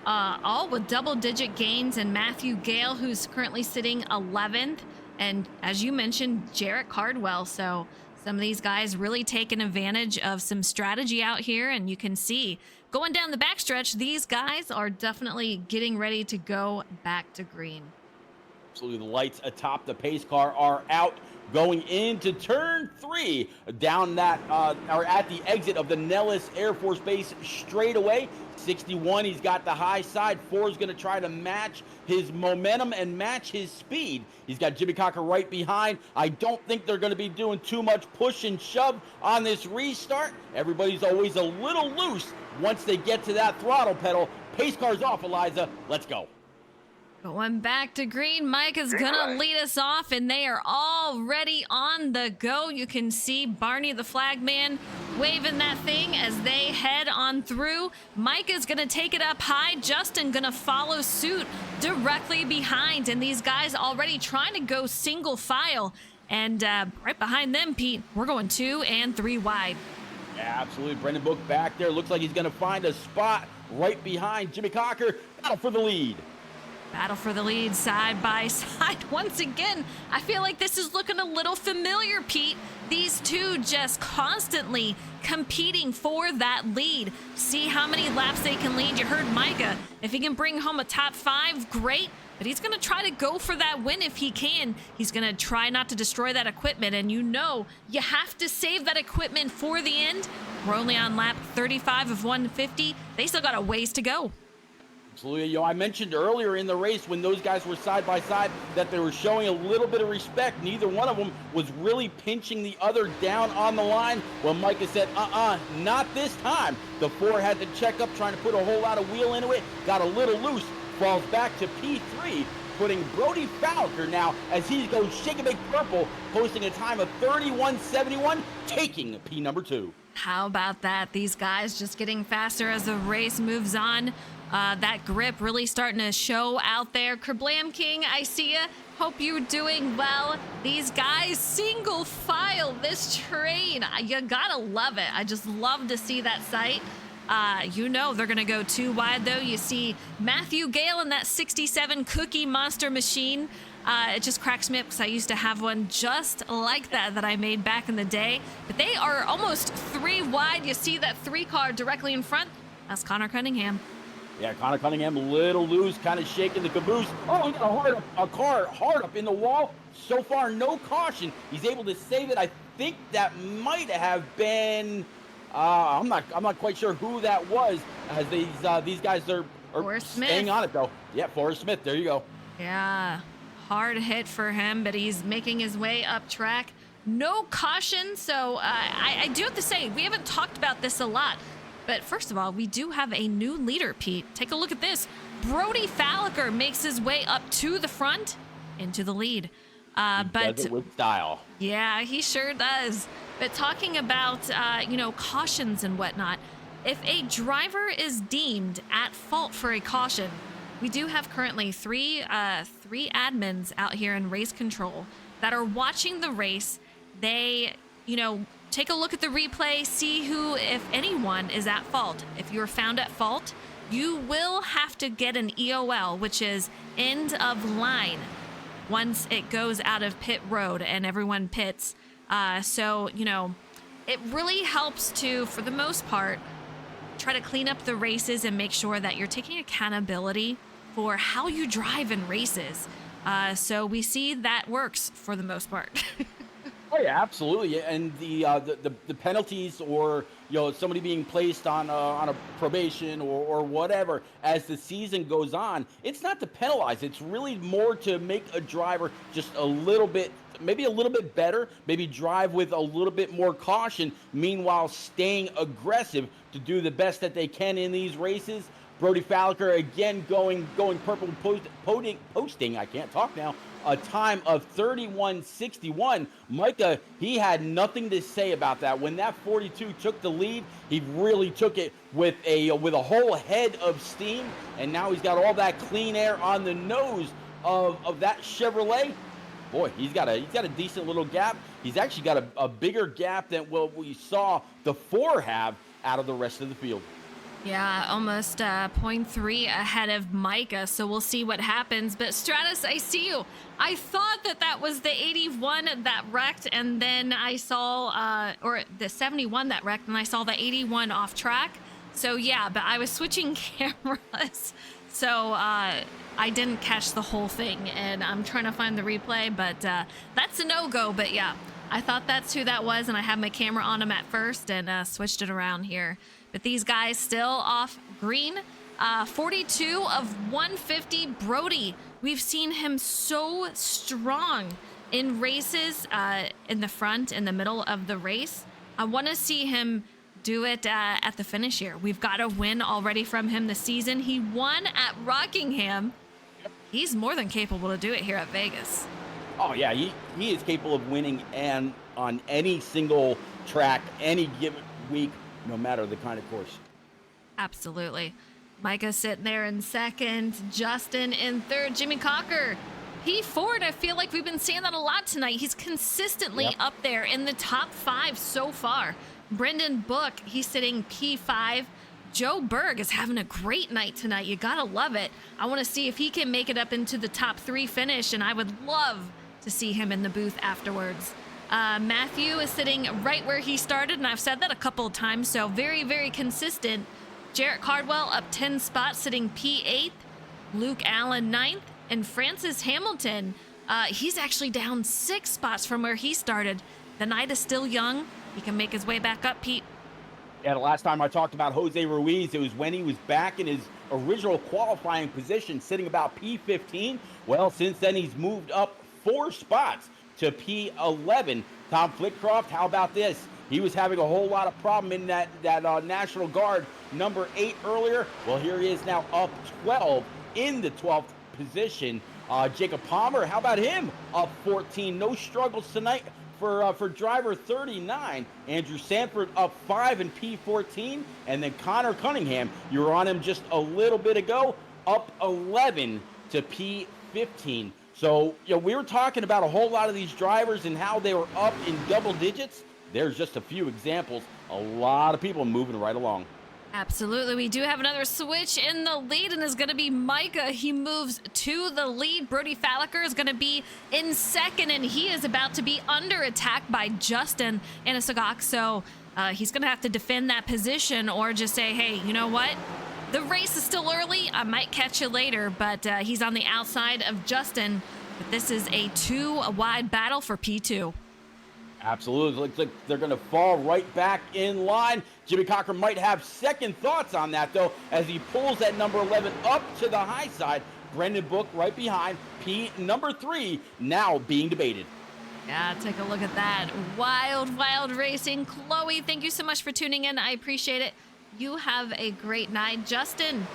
all with double-digit gains. And Matthew Gale, who's currently sitting 11th. And as you mentioned, Jarrett Cardwell. So some of these guys really taking advantage of some strategy out here. And you can see going down the backstretch, these guys are definitely getting ready to go back to green. Absolutely, the lights atop the pace car are out going into turn 3 down that or at the exit of the Nellis Air Force Base straightaway. 61, he's got the high side. 4 is going to try to match his momentum and match his speed. He's got Jimmy Cocker right behind. I don't think they're going to be doing too much push and shove on this restart. Everybody's always a little loose once they get to that throttle pedal. Pace car's off, Eliza. Let's go. Going back to green, Mike is gonna lead us off, and they are already on the go. You can see Barney the flagman waving that thing as they head on through. Mike is gonna take it up high. Justin gonna follow suit directly behind, and these guys already trying to go single file. And right behind them, Pete, we're going 2 and 3 wide. Yeah, absolutely. Brendan Book back there. Looks like he's gonna find a spot right behind Jimmy Cocker. Battle for the lead. Battle for the lead, side by side. Once again, I feel like this is looking a little familiar, Pete. These two just constantly competing for that lead. See how many laps they can lead. You heard Micah. If he can bring home a top 5, great. But he's going to try to go for that win if he can. He's going to try not to destroy that equipment. And you know, you have to save that equipment for the end. We're only on lap 35 of 150. They still got a ways to go. Absolutely. I mentioned earlier in the race when those guys were side by side that they were showing a little bit of respect. Neither one of them was really pinching the other down on the line. Well, Micah said, not this time. The 4 had to check up, trying to put a whole lot of wheel into it. Got a little loose. Falls back to P3, putting Brody Falliker now as he goes Shake and Bake Purple, posting a time of 31.71, taking P number 2. How about that? These guys just getting faster as the race moves on. That grip really starting to show out there. Kerblam King, I see ya. Hope you're doing well. These guys single file this train. You gotta love it. I just love to see that sight. You know they're gonna go 2 wide though. You see Matthew Gale in that 67 Cookie Monster machine. It just cracks me up because I used to have one just like that I made back in the day. But they are almost 3 wide. You see that 3 car directly in front. That's Connor Cunningham. Yeah, Connor Cunningham a little loose, kind of shaking the caboose. Oh, he got a car hard up in the wall. So far, no caution. He's able to save it. I think that might have been. I'm not quite sure who that was. As these guys are staying on it though. Yeah, Forrest Smith. There you go. Yeah, hard hit for him, but he's making his way up track. No caution, so I do have to say we haven't talked about this a lot. But first of all, we do have a new leader, Pete. Take a look at this. Brody Falliker makes his way up to the front into the lead. Does it with style. Yeah, he sure does. But talking about, cautions and whatnot, if a driver is deemed at fault for a caution, we do have currently three admins out here in race control that are watching the race. They, take a look at the replay, see who, if anyone, is at fault. If you're found at fault, you will have to get an EOL, which is end of line. once it goes out of pit road and everyone pits. So, it really helps to, for the most part, try to clean up the races and make sure that you're taking accountability for how you drive in races. So we see that works for the most part. Oh yeah, absolutely. And the penalties, or somebody being placed on a probation or whatever as the season goes on, it's not to penalize. It's really more to make a driver just a little bit, maybe a little bit better, maybe drive with a little bit more caution. Meanwhile, staying aggressive to do the best that they can in these races. Brody Falliker again going purple, posting. I can't talk now. A time of 31:61. Micah, he had nothing to say about that. When that 42 took the lead, he really took it with a whole head of steam, and now he's got all that clean air on the nose of that Chevrolet. Boy, he's got a decent little gap. He's actually got a bigger gap than what we saw the 4 have out of the rest of the field. Yeah, almost 0.3 ahead of Micah, so we'll see what happens. But Stratus, I see you. I thought that was the 81 that wrecked, and then I saw, or the 71 that wrecked, and I saw the 81 off track. So yeah, but I was switching cameras, so I didn't catch the whole thing, and I'm trying to find the replay, but that's a no-go. But yeah, I thought that's who that was, and I had my camera on him at first and switched it around here. But these guys still off green. 42 of 150. Brody, we've seen him so strong in races in the front, in the middle of the race. I want to see him do it at the finish here. We've got a win already from him this season. He won at Rockingham. He's more than capable to do it here at Vegas. Oh yeah, he is capable of winning and on any single track, any given week, no matter the kind of course. Absolutely. Micah sitting there in second, Justin in third, Jimmy Cocker, P4. I feel like we've been saying that a lot tonight. He's consistently up there in the top 5 so far. Brendan Book, he's sitting P5. Joe Berg is having a great night tonight. You gotta love it. I want to see if he can make it up into the top 3 finish, and I would love to see him in the booth afterwards. Matthew is sitting right where he started, and I've said that a couple of times, so very, very consistent. Jarrett Cardwell up 10 spots, sitting P8. Luke Allen 9th, and Francis Hamilton, he's actually down 6 spots from where he started. The night is still young. He can make his way back up, Pete. Yeah, the last time I talked about Jose Ruiz, it was when he was back in his original qualifying position, sitting about P15. Well, since then, he's moved up 4 spots to P11. Tom Flitcroft, how about this? He was having a whole lot of problem in that National Guard number 8 earlier. Well, here he is now up 12 in the 12th position. Jacob Palmer, how about him? Up 14. No struggles tonight for driver 39. Andrew Sanford up 5 in P14. And then Connor Cunningham, you were on him just a little bit ago, up 11 to P15. So, we were talking about a whole lot of these drivers and how they were up in double digits. There's just a few examples. A lot of people moving right along. Absolutely. We do have another switch in the lead, and is going to be Micah. He moves to the lead. Brody Falliker is going to be in second, and he is about to be under attack by Justin Anasagok. So he's going to have to defend that position or just say, hey, you know what? The race is still early. I might catch you later, but he's on the outside of Justin. But this is a 2-wide battle for P2. Absolutely. Looks like they're going to fall right back in line. Jimmy Cocker might have second thoughts on that, though, as he pulls that number 11 up to the high side. Brendan Book right behind. Number 3 now being debated. Yeah, take a look at that. Wild, wild racing. Chloe, thank you so much for tuning in. I appreciate it. You have a great night. Justin,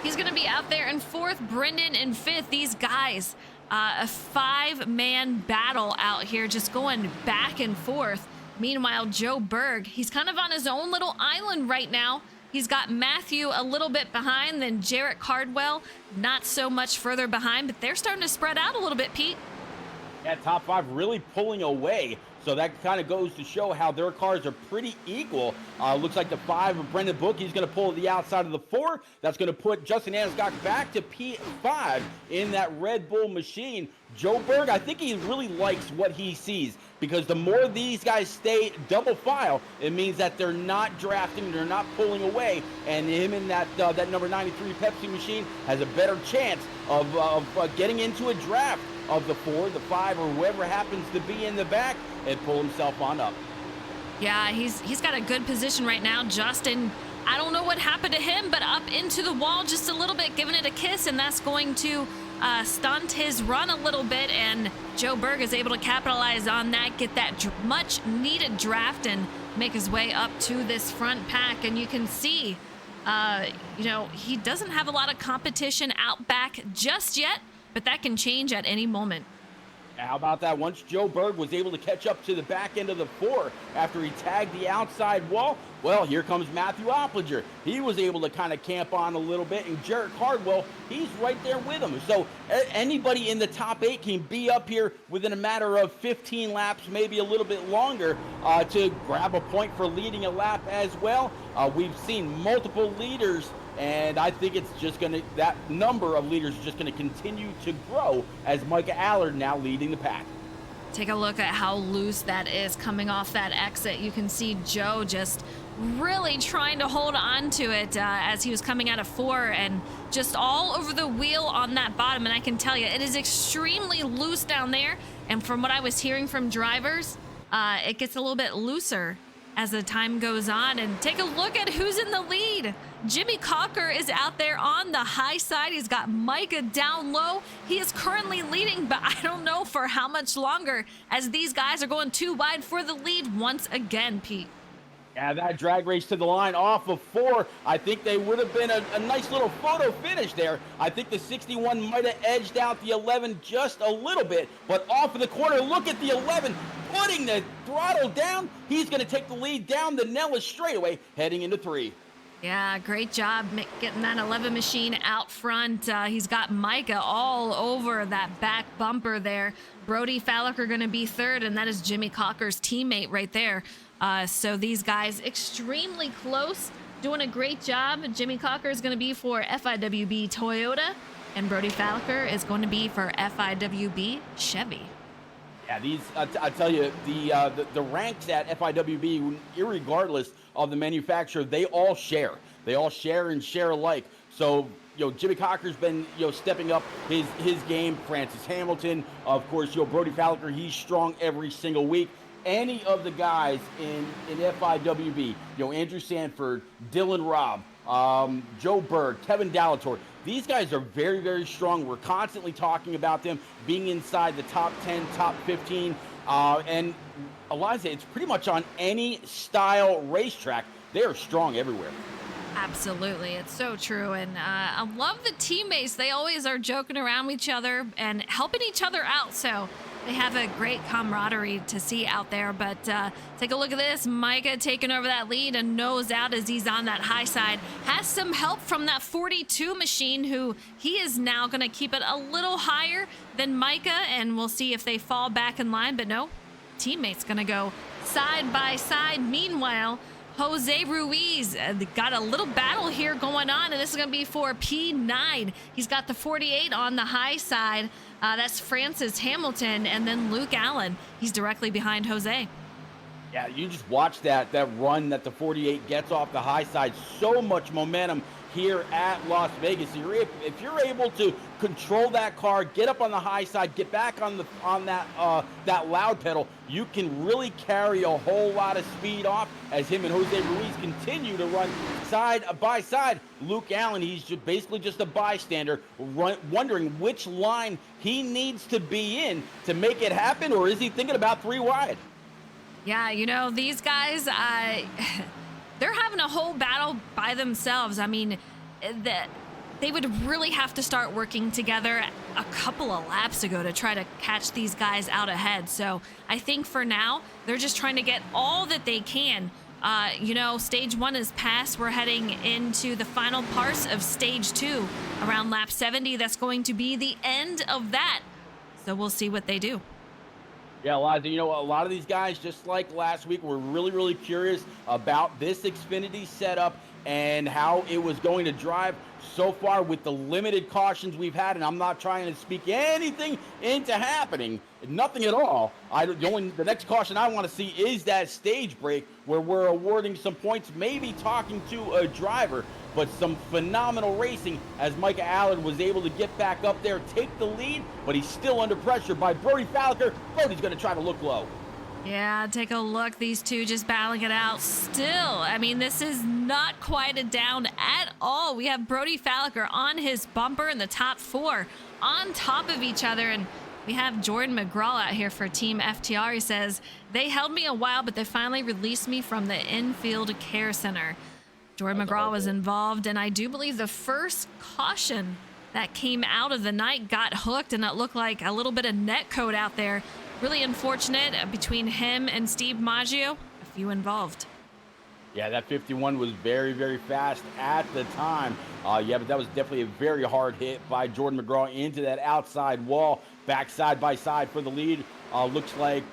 he's going to be out there in 4th. Brendan in 5th. These guys, a 5-man battle out here, just going back and forth. Meanwhile, Joe Berg, he's kind of on his own little island right now. He's got Matthew a little bit behind, then Jarrett Cardwell not so much further behind, but they're starting to spread out a little bit, Pete. Yeah, top five really pulling away. So that kind of goes to show how their cars are pretty equal. Looks like the five of Brendan Book, he's going to pull the outside of the four. That's going to put Justin Anscock back to P5 in that Red Bull machine. Joe Berg, I think he really likes what he sees because the more these guys stay double file, it means that they're not drafting, they're not pulling away, and him in that number 93 Pepsi machine has a better chance of getting into a draft of the four, the five, or whoever happens to be in the back and pull himself on up. Yeah, he's got a good position right now. Justin, I don't know what happened to him, but up into the wall just a little bit, giving it a kiss, and that's going to stunt his run a little bit, and Joe Berg is able to capitalize on that, get that much needed draft, and make his way up to this front pack. And you can see, he doesn't have a lot of competition out back just yet, but that can change at any moment. How about that? Once Joe Berg was able to catch up to the back end of the four after he tagged the outside wall, well, here comes Matthew Opplinger. He was able to kind of camp on a little bit, and Jarrett Cardwell, he's right there with him. So anybody in the top 8 can be up here within a matter of 15 laps, maybe a little bit longer, to grab a point for leading a lap as well. We've seen multiple leaders, and I think it's just that number of leaders is just going to continue to grow as Micah Allard now leading the pack. Take a look at how loose that is coming off that exit. You can see Joe just really trying to hold on to it as he was coming out of 4 and just all over the wheel on that bottom. And I can tell you, it is extremely loose down there. And from what I was hearing from drivers, it gets a little bit looser as the time goes on. And take a look at who's in the lead. Jimmy Cocker is out there on the high side. He's got Micah down low. He is currently leading, but I don't know for how much longer as these guys are going too wide for the lead once again, Pete. Yeah, that drag race to the line off of 4. I think they would have been a nice little photo finish there. I think the 61 might have edged out the 11 just a little bit, but off of the corner, look at the 11 putting the throttle down. He's going to take the lead down the Nellis straightaway, heading into 3. Yeah, great job getting that 11 machine out front. He's got Micah all over that back bumper there. Brody Falliker going to be 3rd, and that is Jimmy Cocker's teammate right there. So these guys extremely close, doing a great job. Jimmy Cocker is going to be for FIWB Toyota, and Brody Falliker is going to be for FIWB Chevy. Yeah, these I tell you, the ranks at FIWB, irregardless of the manufacturer, they all share. They all share and share alike. So, Jimmy Cocker's been, stepping up his game. Francis Hamilton, of course, Brody Falliker, he's strong every single week. Any of the guys in FIWB, Andrew Sanford, Dylan Robb, Joe Berg, Kevin Dallator, these guys are very, very strong. We're constantly talking about them being inside the top 10, top 15. And Eliza, it's pretty much on any style racetrack. They are strong everywhere. Absolutely. It's so true. And I love the teammates. They always are joking around with each other and helping each other out. So they have a great camaraderie to see out there. But take a look at this. Micah taking over that lead and nose out as he's on that high side. Has some help from that 42 machine, who he is now going to keep it a little higher than Micah. And we'll see if they fall back in line. But no, teammates going to go side by side. Meanwhile, Jose Ruiz got a little battle here going on, and this is going to be for P9. He's got the 48 on the high side. That's Francis Hamilton, and then Luke Allen. He's directly behind Jose. Yeah, you just watch that run that the 48 gets off the high side. So much momentum here at Las Vegas. If you're able to control that car, get up on the high side, get back on that loud pedal, you can really carry a whole lot of speed off as him and Jose Ruiz continue to run side by side. Luke Allen, he's basically just a bystander, wondering which line he needs to be in to make it happen, or is he thinking about 3 wide? Yeah, these guys, they're having a whole battle by themselves. I mean, they would really have to start working together a couple of laps ago to try to catch these guys out ahead. So I think for now, they're just trying to get all that they can. Stage 1 is passed. We're heading into the final parts of stage 2 around lap 70. That's going to be the end of that. So we'll see what they do. Yeah, Liza, a lot of these guys, just like last week, were really, really curious about this Xfinity setup and how it was going to drive so far with the limited cautions we've had. And I'm not trying to speak anything into happening, nothing at all. The next caution I want to see is that stage break where we're awarding some points, maybe talking to a driver, but some phenomenal racing as Micah Allard was able to get back up there, take the lead, but he's still under pressure by Brody Falliker. Brody's going to try to look low. Yeah, take a look. These two just battling it out still. I mean, this is not quite a down at all. We have Brody Falliker on his bumper in the top 4 on top of each other. And we have Jordan McGraw out here for Team FTR. He says, they held me a while, but they finally released me from the infield care center. Jordan McGraw was involved, and I do believe the first caution that came out of the night got hooked, and it looked like a little bit of net code out there. Really unfortunate between him and Steve Maggio, a few involved. Yeah, that 51 was very, very fast at the time. Yeah, but that was definitely a very hard hit by Jordan McGraw into that outside wall, back side by side for the lead. Looks like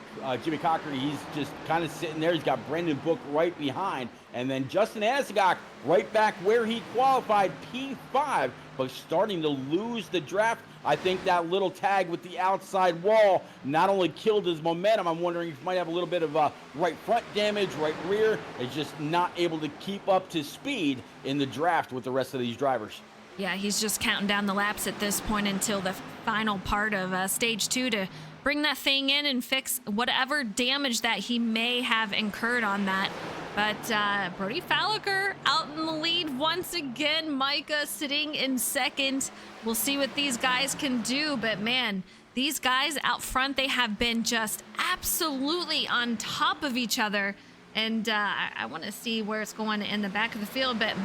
Jimmy Cocker, he's just kind of sitting there. He's got Brendan Book right behind. And then Justin Asagok right back where he qualified, P5, but starting to lose the draft. I think that little tag with the outside wall not only killed his momentum, I'm wondering if he might have a little bit of right front damage, right rear. Is just not able to keep up to speed in the draft with the rest of these drivers. Yeah, he's just counting down the laps at this point until the final part of stage 2 to bring that thing in and fix whatever damage that he may have incurred on that. But Brody Falliker out in the lead once again. Micah sitting in second. We'll see what these guys can do. But man, these guys out front, they have been just absolutely on top of each other. And I want to see where it's going in the back of the field. But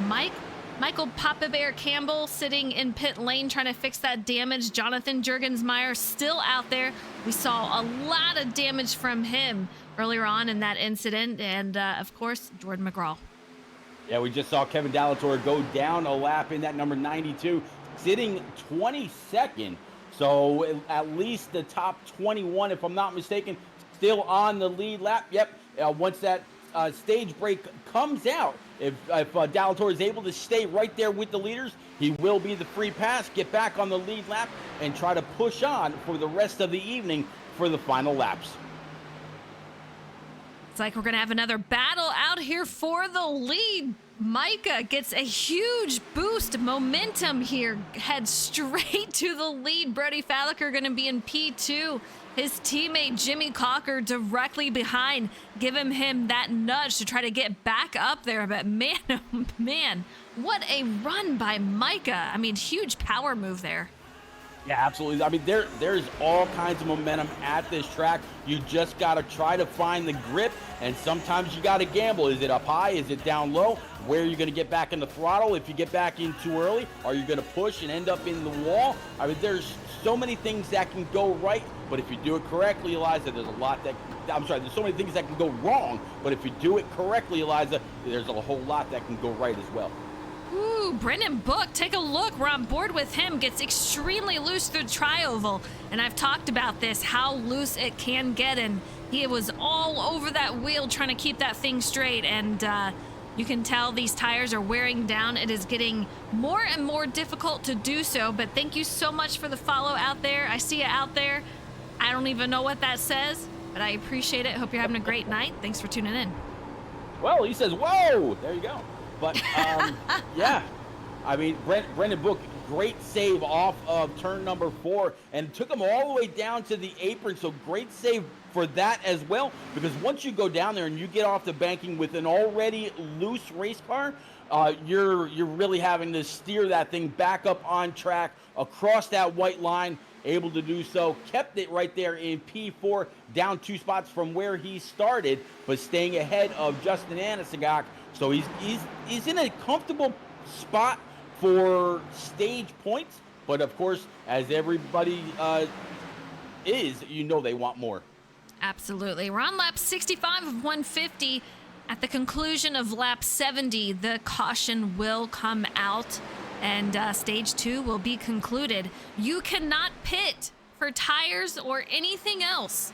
Michael Papa Bear Campbell sitting in pit lane trying to fix that damage. Jonathan Jurgensmeyer still out there. We saw a lot of damage from him earlier on in that incident. And, of course, Jordan McGraw. Yeah, we just saw Kevin Dallatorre go down a lap in that number 92, sitting 22nd. So at least the top 21, if I'm not mistaken, still on the lead lap. Yep, once that stage break comes out, if Dallatorre is able to stay right there with the leaders, he will be the free pass, get back on the lead lap, and try to push on for the rest of the evening for the final laps. It's like we're going to have another battle out here for the lead. Micah gets a huge boost of momentum here, heads straight to the lead. Brody Falliker going to be in P2. His teammate Jimmy Cocker directly behind, giving him that nudge to try to get back up there. But man, oh man, what a run by Micah. I mean, huge power move there. Yeah, absolutely. I mean, there's all kinds of momentum at this track. You just got to try to find the grip, and sometimes you got to gamble. Is it up high? Is it down low? Where are you going to get back in the throttle? If you get back in too early, are you going to push and end up in the wall? I mean, there's so many things that can go right, but if you do it correctly, Eliza, there's so many things that can go wrong, but if you do it correctly, Eliza, there's a whole lot that can go right as well. Ooh, Brendan Book, take a look. We're on board with him. Gets extremely loose through tri-oval. And I've talked about this, how loose it can get. And he was all over that wheel trying to keep that thing straight. And you can tell these tires are wearing down. It is getting more and more difficult to do so. But thank you so much for the follow out there. I see you out there. I don't even know what that says, but I appreciate it. Hope you're having a great night. Thanks for tuning in. Well, he says, whoa, there you go. But, yeah, I mean, Brendan Book, great save off of turn number 4 and took him all the way down to the apron. So great save for that as well, because once you go down there and you get off the banking with an already loose race car, you're really having to steer that thing back up on track across that white line. Able to do so, kept it right there in P4, down 2 spots from where he started, but staying ahead of Justin Anasagok. So he's in a comfortable spot for stage points, but of course, as everybody is, they want more. Absolutely. We're on lap 65 of 150. At the conclusion of lap 70, the caution will come out and stage 2 will be concluded. You cannot pit for tires or anything else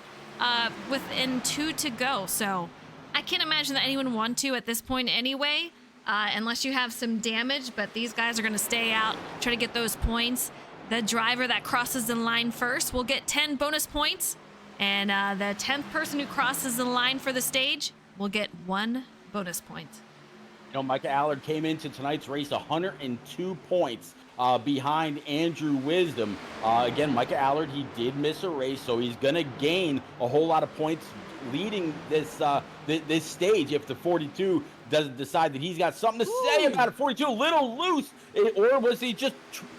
within 2 to go. So I can't imagine that anyone want to at this point anyway, unless you have some damage. But these guys are going to stay out, try to get those points. The driver that crosses the line first will get 10 bonus points. And the 10th person who crosses the line for the stage will get 1 bonus point. Micah Allard came into tonight's race 102 points behind Andrew Wisdom. Again, Micah Allard, he did miss a race, so he's going to gain a whole lot of points leading this this stage if the 42 doesn't decide that he's got something to say about it. 42 a little loose, or was he just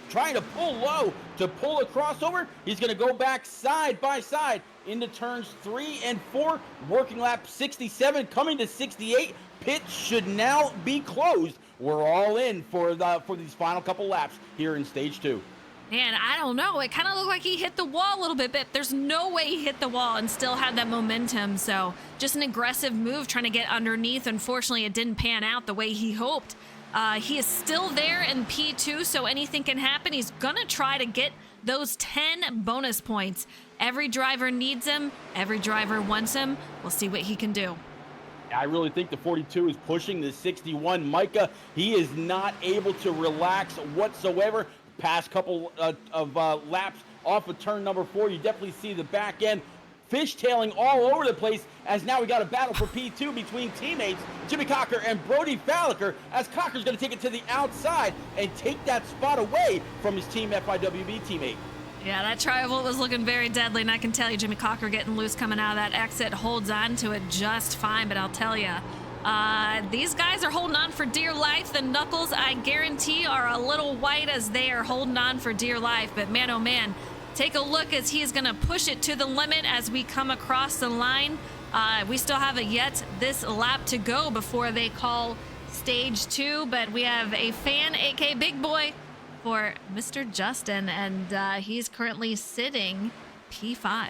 trying to pull low to pull a crossover? He's going to go back side by side into turns 3 and 4, working lap 67, coming to 68. Pit should now be closed. We're all in for these final couple laps here in stage 2. Man, I don't know. It kind of looked like he hit the wall a little bit, but there's no way he hit the wall and still had that momentum. So just an aggressive move trying to get underneath. Unfortunately, it didn't pan out the way he hoped. He is still there in P2, so anything can happen. He's going to try to get those 10 bonus points. Every driver needs him. Every driver wants him. We'll see what he can do. I really think the 42 is pushing the 61. Micah, he is not able to relax whatsoever. Past couple of laps off of turn number 4, you definitely see the back end fishtailing all over the place, as now we got a battle for P2 between teammates Jimmy Cocker and Brody Falliker, as Cocker's going to take it to the outside and take that spot away from his Team FIWB teammate. Yeah, that tri-volt was looking very deadly, and I can tell you Jimmy Cocker getting loose coming out of that exit holds on to it just fine, but I'll tell you, these guys are holding on for dear life. The knuckles, I guarantee, are a little white as they are holding on for dear life, but man, oh man, take a look as he's going to push it to the limit as we come across the line. We still have yet this lap to go before they call stage 2, but we have a fan, aka Big Boy, for Mr. Justin, and he's currently sitting P5.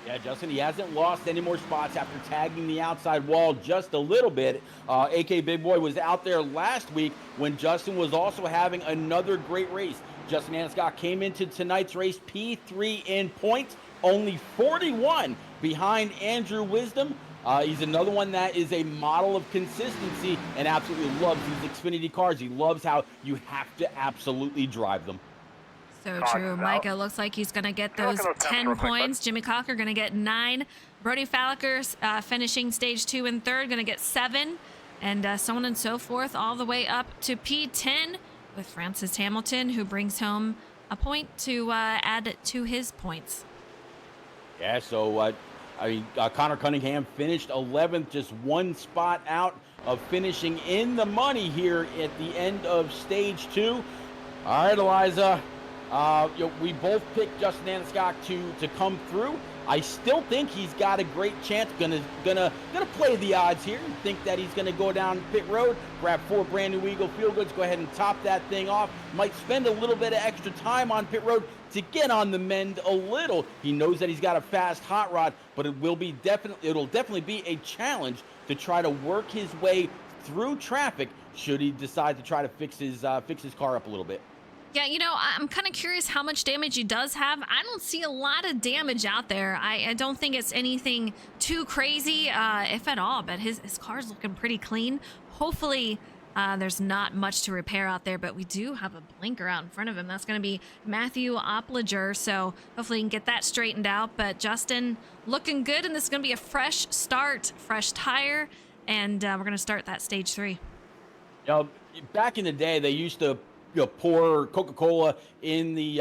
Yeah, Justin, he hasn't lost any more spots after tagging the outside wall just a little bit. AK Big Boy was out there last week when Justin was also having another great race. Justin Anscott came into tonight's race P3 in points, only 41 behind Andrew Wisdom. He's another one that is a model of consistency and absolutely loves these Xfinity cars. He loves how you have to absolutely drive them. So true. Micah looks like he's going to get those 10 points. Jimmy Cocker going to get 9. Brody Falliker finishing stage 2 and 3rd, going to get 7. And so on and so forth, all the way up to P10 with Francis Hamilton, who brings home a point to add to his points. Yeah, so Connor Cunningham finished 11th, just one spot out of finishing in the money here at the end of stage 2. All right, Eliza, we both picked Justin Anscott to come through. I still think he's got a great chance. Gonna play the odds here and think that he's gonna go down pit road, grab 4 brand new Eagle Feel Goods, go ahead and top that thing off. Might spend a little bit of extra time on pit road to get on the mend a little. He knows that he's got a fast hot rod, but it'll definitely be a challenge to try to work his way through traffic should he decide to try to fix his car up a little bit. Yeah, I'm kind of curious how much damage he does have. I don't see a lot of damage out there. I don't think it's anything too crazy, if at all, but his car's looking pretty clean. Hopefully, there's not much to repair out there, but we do have a blinker out in front of him. That's going to be Matthew Opliger, so hopefully he can get that straightened out. But Justin looking good, and this is going to be a fresh start, fresh tire, and we're going to start that stage 3. Back in the day, they used to pour Coca-Cola in the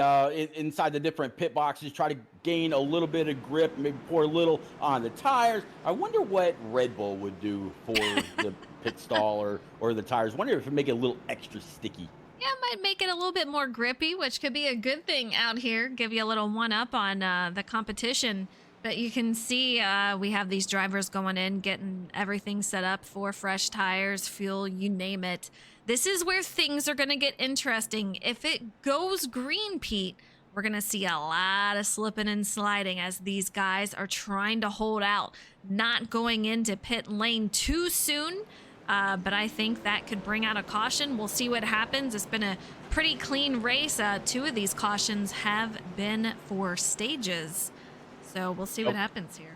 inside the different pit boxes, try to gain a little bit of grip, maybe pour a little on the tires. I wonder what Red Bull would do for the pit stall or the tires. I wonder if it would make it a little extra sticky. Yeah, it might make it a little bit more grippy, which could be a good thing out here. Give you a little one-up on the competition. But you can see we have these drivers going in, getting everything set up for fresh tires, fuel, you name it. This is where things are going to get interesting. If it goes green, Pete, we're going to see a lot of slipping and sliding as these guys are trying to hold out, not going into pit lane too soon. But I think that could bring out a caution. We'll see what happens. It's been a pretty clean race. 2 of these cautions have been for stages. So we'll see what happens here.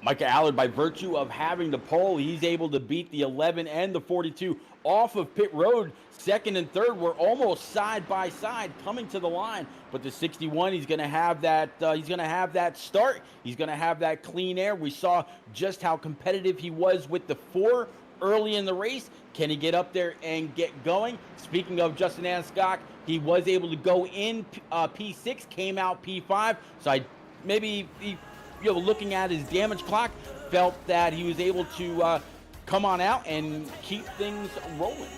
Micah Allard, by virtue of having the pole, he's able to beat the 11 and the 42 off of pit road. Second and third were almost side by side coming to the line, but the 61, he's going to have that. He's going to have that start. He's going to have that clean air. We saw just how competitive he was with the 4 early in the race. Can he get up there and get going? Speaking of Justin Anscock, he was able to go in P6, came out P5. So maybe he, looking at his damage clock, felt that he was able to come on out and keep things rolling.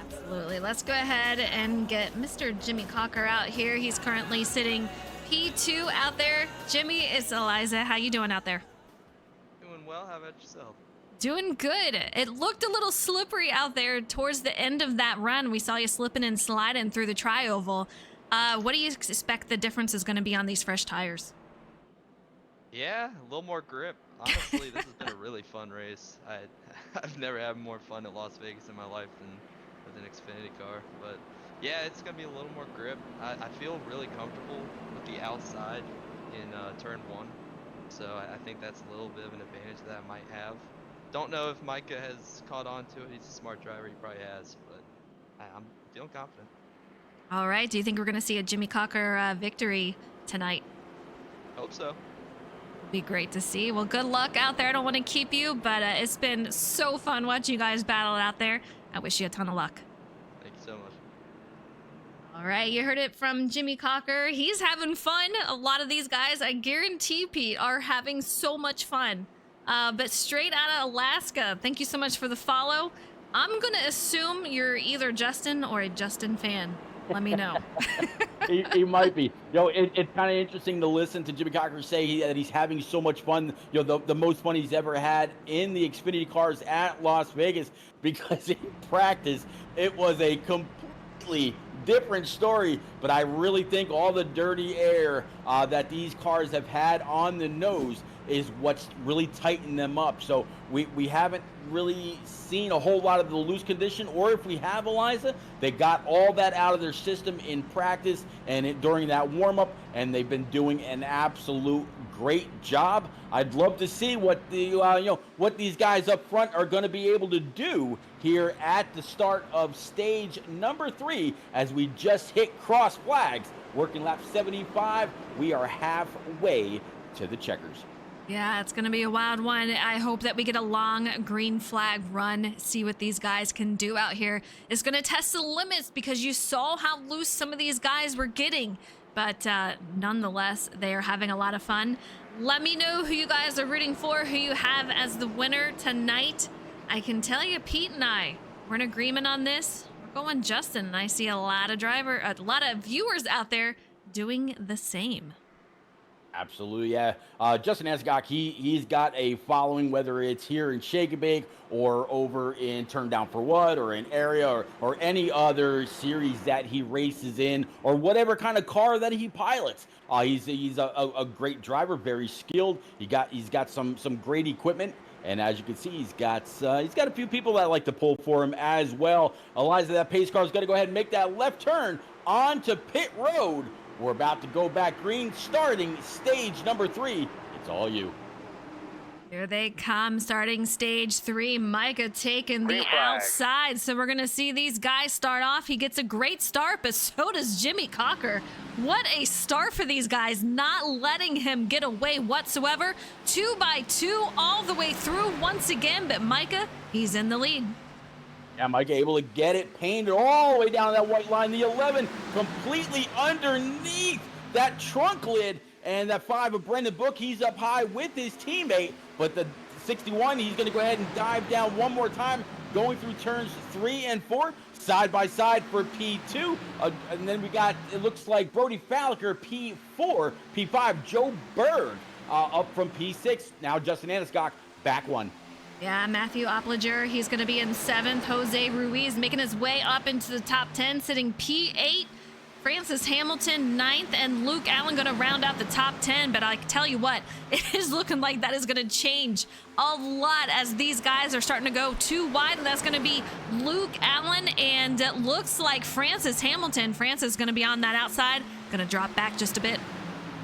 Absolutely. Let's go ahead and get Mr. Jimmy Cocker out here. He's currently sitting P2 out there. Jimmy, it's Eliza. How you doing out there? Doing well. How about yourself? Doing good. It looked a little slippery out there towards the end of that run. We saw you slipping and sliding through the tri-oval. What do you expect the difference is going to be on these fresh tires? Yeah, a little more grip. Honestly, this has been a really fun race. I've never had more fun at Las Vegas in my life than with an Xfinity car. But yeah, it's going to be a little more grip. I feel really comfortable with the outside in turn 1. So I think that's a little bit of an advantage that I might have. Don't know if Micah has caught on to it. He's a smart driver. He probably has. But I'm feeling confident. All right. Do you think we're going to see a Jimmy Cocker victory tonight? Hope so. Be great to see. Well, good luck out there. I don't want to keep you, but it's been so fun watching you guys battle out there. I wish you a ton of luck. Thank you so much. All right, you heard it from Jimmy Cocker. He's having fun. A lot of these guys, I guarantee, Pete, are having so much fun. But straight out of Alaska, thank you so much for the follow. I'm going to assume you're either Justin or a Justin fan. Let me know. He might be. It's kind of interesting to listen to Jimmy Cocker say that he's having so much fun. The most fun he's ever had in the Xfinity cars at Las Vegas, because in practice it was a completely different story. But I really think all the dirty air that these cars have had on the nose is what's really tightened them up. So we haven't really seen a whole lot of the loose condition, or if we have, Eliza, they got all that out of their system in practice and during that warm-up, and they've been doing an absolute great job. I'd love to see what what these guys up front are going to be able to do here at the start of stage number 3 as we just hit cross flags. Working lap 75, we are halfway to the checkers. Yeah, it's going to be a wild one. I hope that we get a long green flag run, see what these guys can do out here. It's going to test the limits because you saw how loose some of these guys were getting. But nonetheless, they are having a lot of fun. Let me know who you guys are rooting for, who you have as the winner tonight. I can tell you, Pete and I, we're in agreement on this. We're going Justin, and I see a lot of viewers out there doing the same. Absolutely, yeah. Justin Anscock, he's got a following, whether it's here in Shake and Bake or over in Turn Down for What or in Area or any other series that he races in, or whatever kind of car that he pilots. He's a great driver, very skilled. He's got some great equipment. And as you can see, he's got a few people that like to pull for him as well. Eliza, that pace car is going to go ahead and make that left turn onto pit road. We're about to go back green, starting stage number 3. It's all you. Here they come, starting stage 3. Micah taking the outside. So we're going to see these guys start off. He gets a great start, but so does Jimmy Cocker. What a start for these guys, not letting him get away whatsoever. 2 by 2 all the way through once again, but Micah, he's in the lead. Yeah, Mike able to get it painted all the way down that white line. The 11 completely underneath that trunk lid. And that 5 of Brendan Book, he's up high with his teammate. But the 61, he's going to go ahead and dive down one more time, going through turns 3 and 4, side by side for P2. And then we got, it looks like Brody Falliker, P4, P5, Joe Berg up from P6. Now Justin Anscock, back 1. Yeah, Matthew Opliger, he's going to be in 7th. Jose Ruiz making his way up into the top 10, sitting P8. Francis Hamilton 9th, and Luke Allen going to round out the top 10. But I tell you what, it is looking like that is going to change a lot as these guys are starting to go too wide. And that's going to be Luke Allen, and it looks like Francis Hamilton. Francis is going to be on that outside, going to drop back just a bit.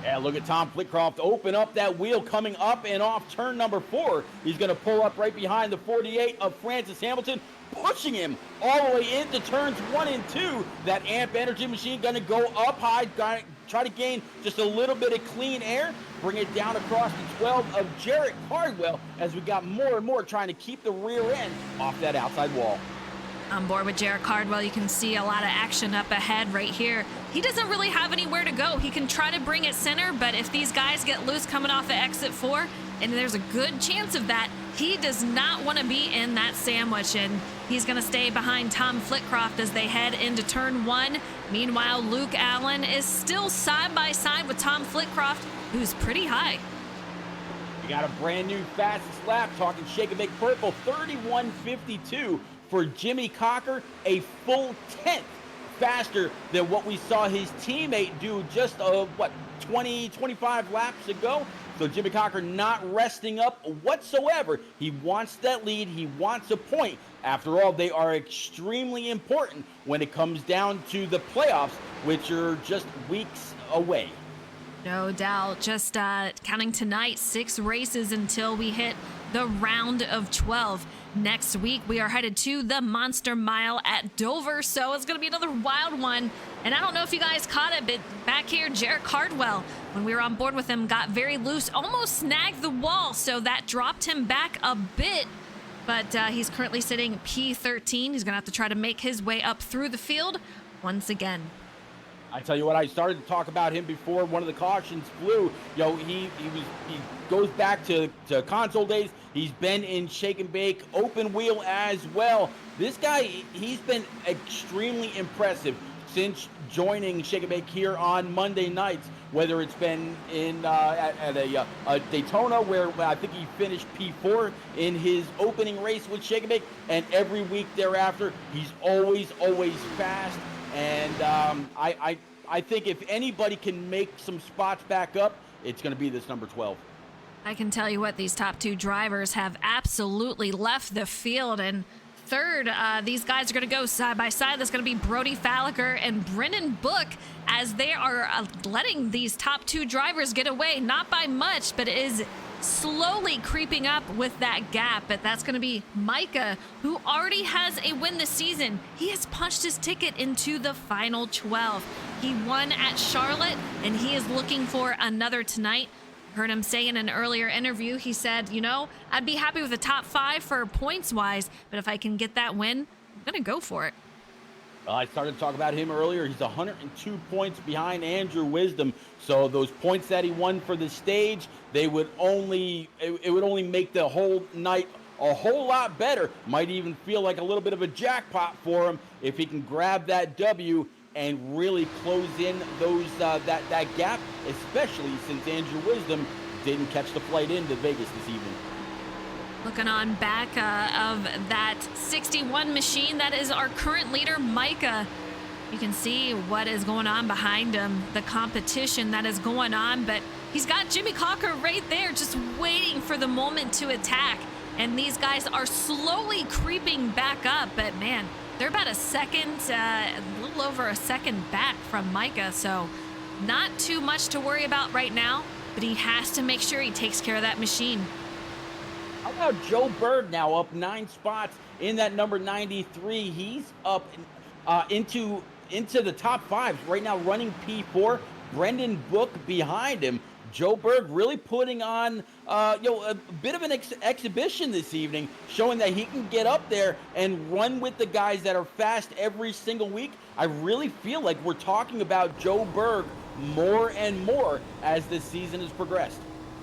Yeah, look at Tom Flitcroft open up that wheel coming up and off turn number 4. He's going to pull up right behind the 48 of Francis Hamilton, pushing him all the way into turns 1 and 2. That Amp Energy machine going to go up high, try to gain just a little bit of clean air, bring it down across the 12 of Jarrett Cardwell as we got more and more trying to keep the rear end off that outside wall. On board with Jarrett Cardwell, you can see a lot of action up ahead right here. He doesn't really have anywhere to go. He can try to bring it center, but if these guys get loose coming off of exit 4, and there's a good chance of that, he does not want to be in that sandwich, and he's going to stay behind Tom Flitcroft as they head into turn 1. Meanwhile, Luke Allen is still side by side with Tom Flitcroft, who's pretty high. You got a brand new fastest lap, talking Shake and Bake Purple, 31:52 for Jimmy Cocker, a full 10th faster than what we saw his teammate do just 25 laps ago. So Jimmy Cocker not resting up whatsoever. He wants that lead. He wants a point. After all, they are extremely important when it comes down to the playoffs, which are just weeks away. No doubt. Just counting tonight, 6 races until we hit the round of 12. Next week, we are headed to the Monster Mile at Dover, so it's going to be another wild one. And I don't know if you guys caught it, but back here, Jarrett Cardwell, when we were on board with him, got very loose, almost snagged the wall, so that dropped him back a bit. But he's currently sitting P13. He's going to have to try to make his way up through the field once again. I tell you what, I started to talk about him before one of the cautions flew. He goes back to console days. He's been in Shake and Bake open wheel as well. This guy, he's been extremely impressive since joining Shake and Bake here on Monday nights. Whether it's been in at a Daytona where I think he finished P4 in his opening race with Shake and Bake, and every week thereafter, he's always fast. And I think if anybody can make some spots back up, it's going to be this number 12. I can tell you what, these top 2 drivers have absolutely left the field. And third, these guys are going to go side by side. That's going to be Brody Falliker and Brendan Book as they are letting these top 2 drivers get away. Not by much, but it is slowly creeping up with that gap. But that's going to be Micah, who already has a win this season. He has punched his ticket into the final 12. He won at Charlotte, and he is looking for another tonight. Heard him say in an earlier interview, he said, I'd be happy with the top 5 for points wise, but if I can get that win, I'm going to go for it. Well, I started to talk about him earlier. He's 102 points behind Andrew Wisdom. So those points that he won for the stage, it would only make the whole night a whole lot better. Might even feel like a little bit of a jackpot for him if he can grab that W and really close in those that gap, especially since Andrew Wisdom didn't catch the flight into Vegas this evening. Looking on back of that 61 machine, that is our current leader, Micah. You can see what is going on behind him, the competition that is going on, but he's got Jimmy Cocker right there just waiting for the moment to attack. And these guys are slowly creeping back up, but man, they're about a little over a second back from Micah, so not too much to worry about right now, but he has to make sure he takes care of that machine. How about Joe Berg now up 9 spots in that number 93? He's up into the top 5 right now, running P4. Brendan Book behind him. Joe Berg really putting on a bit of an exhibition this evening, showing that he can get up there and run with the guys that are fast every single week. I really feel like we're talking about Joe Berg more and more as this season has progressed.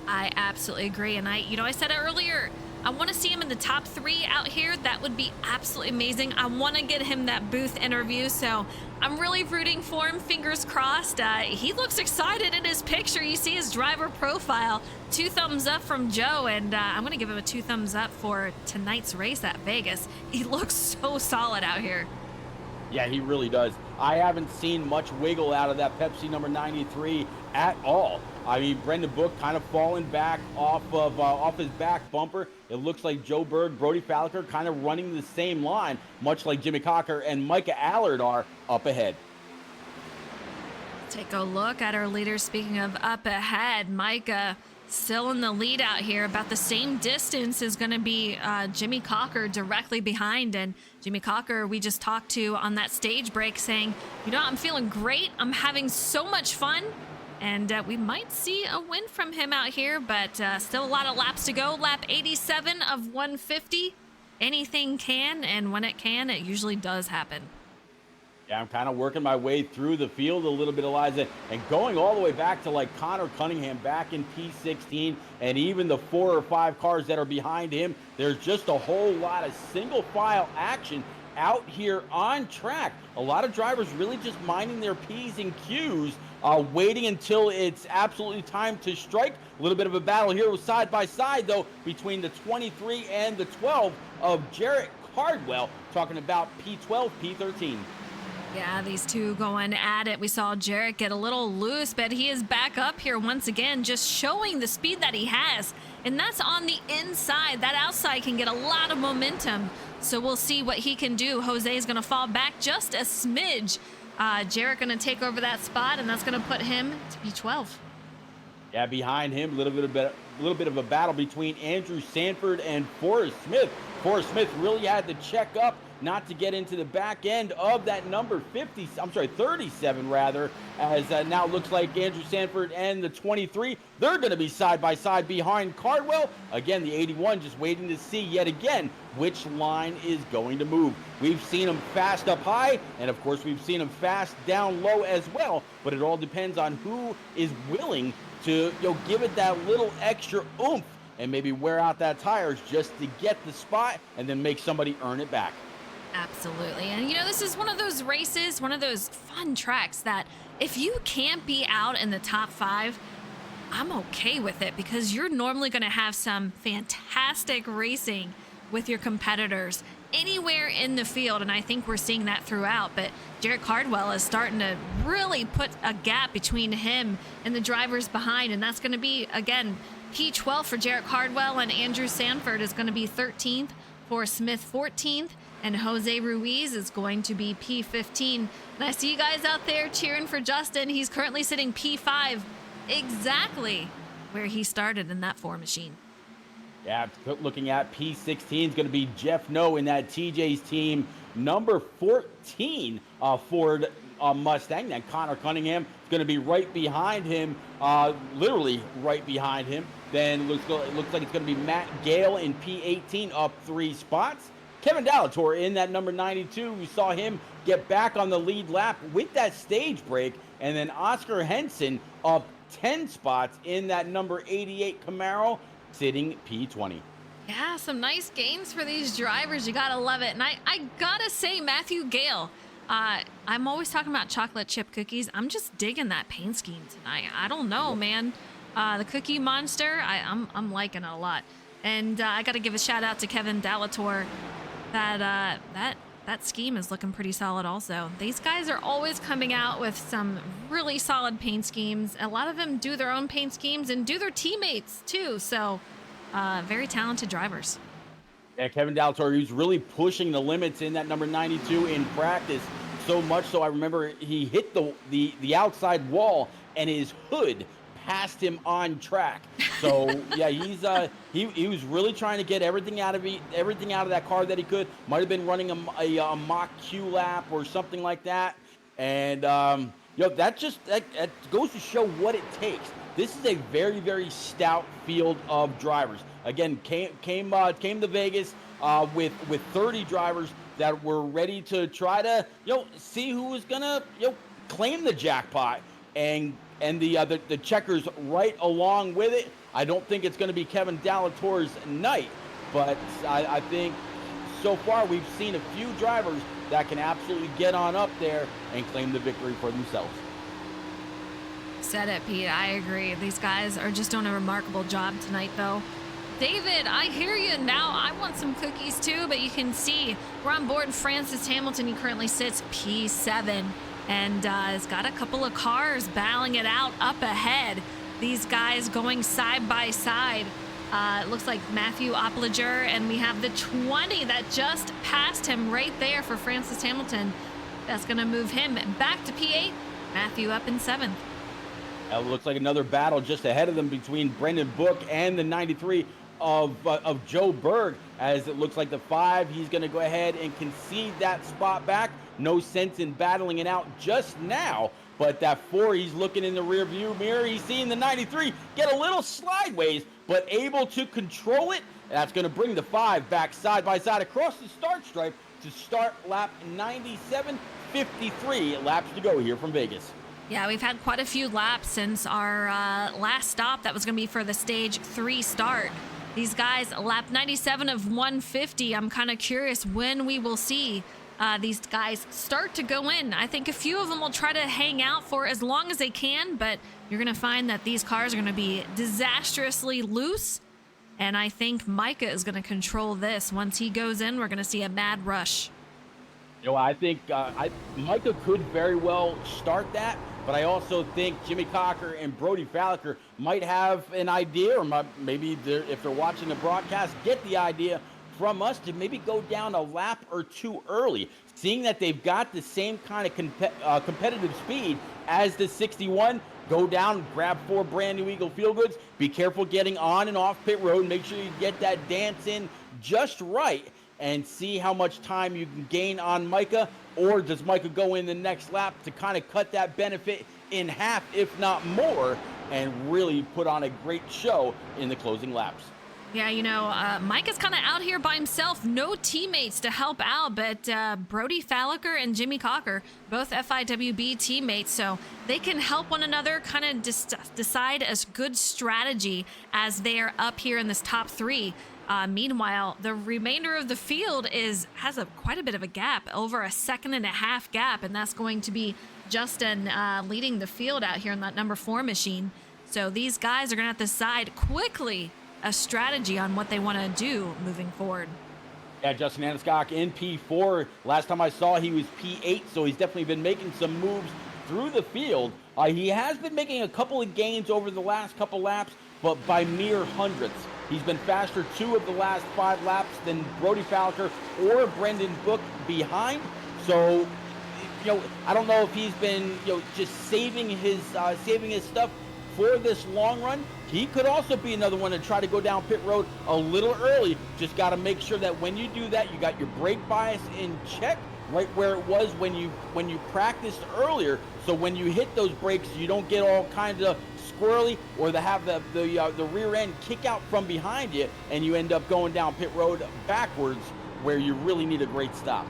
I absolutely agree. And I said it earlier, I want to see him in the top 3 out here. That would be absolutely amazing. I want to get him that booth interview, so I'm really rooting for him. Fingers crossed. He looks excited in his picture. You see his driver profile. 2 thumbs up from Joe, and I'm going to give him a 2 thumbs up for tonight's race at Vegas. He looks so solid out here. Yeah, he really does. I haven't seen much wiggle out of that Pepsi number 93 at all. I mean, Brendan Book kind of falling back off his back bumper. It looks like Joe Berg, Brody Falliker kind of running the same line, much like Jimmy Cocker and Micah Allard are up ahead. Take a look at our leaders. Speaking of up ahead, Micah still in the lead out here. About the same distance is going to be Jimmy Cocker directly behind. And Jimmy Cocker, we just talked to on that stage break saying, you know, I'm feeling great. I'm having so much fun. And we might see a win from him out here, but still a lot of laps to go. Lap 87 of 150. Anything can, and when it can, it usually does happen. Yeah, I'm kind of working my way through the field a little bit, Eliza, and going all the way back to like Connor Cunningham back in P16, and even the 4 or 5 cars that are behind him. There's just a whole lot of single file action out here on track. A lot of drivers really just minding their P's and Q's, waiting until it's absolutely time to strike. A little bit of a battle here side by side, though, between the 23 and the 12 of Jarrett Cardwell, talking about P12, P13. Yeah, these two going at it. We saw Jarrett get a little loose, but he is back up here once again, just showing the speed that he has. And that's on the inside. That outside can get a lot of momentum. So we'll see what he can do. Jose is going to fall back just a smidge. Jarrett going to take over that spot, and that's going to put him to P12. Yeah, behind him, a little bit of a battle between Andrew Sanford and Forrest Smith. Forrest Smith really had to check up not to get into the back end of that number 37 rather, as now looks like Andrew Sanford and the 23, they're going to be side by side behind Cardwell. Again, the 81 just waiting to see yet again which line is going to move. We've seen him fast up high, and of course we've seen him fast down low as well, but it all depends on who is willing to give it that little extra oomph and maybe wear out that tires just to get the spot and then make somebody earn it back. Absolutely. And this is one of those races, one of those fun tracks that if you can't be out in the top 5, I'm okay with it, because you're normally going to have some fantastic racing with your competitors anywhere in the field. And I think we're seeing that throughout. But Jarrett Cardwell is starting to really put a gap between him and the drivers behind. And that's going to be, again, P12 for Jarrett Cardwell, and Andrew Sanford is going to be 13th, for Smith 14th. And Jose Ruiz is going to be P15. And I see you guys out there cheering for Justin. He's currently sitting P5, exactly where he started in that 4 machine. Yeah, looking at P16 is going to be Jeff No in that TJ's team. Number 14 Ford Mustang. Then Connor Cunningham is going to be right behind him, literally right behind him. Then looks like it's going to be Matt Gale in P18, up 3 spots. Kevin Dallator in that number 92. We saw him get back on the lead lap with that stage break. And then Oscar Henson up 10 spots in that number 88 Camaro, sitting P20. Yeah, some nice gains for these drivers. You gotta love it. And I gotta say, Matthew Gale, I'm always talking about chocolate chip cookies. I'm just digging that paint scheme tonight. I don't know, man. The Cookie Monster, I'm liking it a lot. And I gotta give a shout out to Kevin Dallator. That scheme is looking pretty solid also. These guys are always coming out with some really solid paint schemes. A lot of them do their own paint schemes and do their teammates too. So very talented drivers. Yeah, Kevin Dallator, he's really pushing the limits in that number 92 in practice. So much so I remember he hit the outside wall and his hood passed him on track. So yeah, he was really trying to get everything out of that car that he could. Might have been running a mock Q lap or something like that. And that goes to show what it takes. This is a very, very stout field of drivers. Again, came to Vegas with 30 drivers that were ready to try to see who was gonna claim the jackpot, and the checkers right along with it. I don't think it's going to be Kevin Dallator's night, but I think so far we've seen a few drivers that can absolutely get on up there and claim the victory for themselves. Said it, Pete. I agree. These guys are just doing a remarkable job tonight, though. David, I hear you now. I want some cookies too, but you can see we're on board Francis Hamilton. He currently sits P7. And has got a couple of cars battling it out up ahead. These guys going side by side. It looks like Matthew Opliger, and we have the 20 that just passed him right there for Francis Hamilton. That's going to move him back to P8. Matthew up in 7th. It looks like another battle just ahead of them between Brendan Book and the 93 of Joe Berg, as it looks like the 5, he's going to go ahead and concede that spot back. No sense in battling it out just now, but that 4, he's looking in the rear view mirror. He's seeing the 93 get a little slideways, but able to control it. That's going to bring the 5 back side by side across the start stripe to start lap 97. 53 laps to go here from Vegas. Yeah, we've had quite a few laps since our last stop. That was going to be for the stage 3 start. These guys, lap 97 of 150. I'm kind of curious when we will see these guys start to go in. I think a few of them will try to hang out for as long as they can, but you're going to find that these cars are going to be disastrously loose. And I think Micah is going to control this. Once he goes in, we're going to see a mad rush. I think Micah could very well start that, but I also think Jimmy Cocker and Brody Falliker might have an idea, or maybe if they're watching the broadcast, get the idea from us to maybe go down a lap or 2 early, seeing that they've got the same kind of competitive speed as the 61. Go down, grab 4 brand new Eagle Feel Goods. Be careful getting on and off pit road. Make sure you get that dance in just right, and see how much time you can gain on Micah, or does Micah go in the next lap to kind of cut that benefit in half, if not more, and really put on a great show in the closing laps. Yeah, Micah's kind of out here by himself. No teammates to help out, but Brody Falliker and Jimmy Cocker, both FIWB teammates, so they can help one another kind of decide a good strategy as they're up here in this top 3. Meanwhile, the remainder of the field has quite a bit of a gap, over a 1.5 second gap, and that's going to be Justin leading the field out here in that number 4 machine. So these guys are going to have to decide quickly a strategy on what they want to do moving forward. Yeah, Justin Aniscock in P4. Last time I saw, he was P8, so he's definitely been making some moves through the field. He has been making a couple of gains over the last couple laps, but by mere hundredths. He's been faster 2 of the last 5 laps than Brody Falliker or Brendan Book behind. So, I don't know if he's been, just saving his stuff for this long run. He could also be another one to try to go down pit road a little early. Just got to make sure that when you do that, you got your brake bias in check, right where it was when you practiced earlier. So when you hit those brakes, you don't get all kinds of squirrely, or have the rear end kick out from behind you, and you end up going down pit road backwards, where you really need a great stop.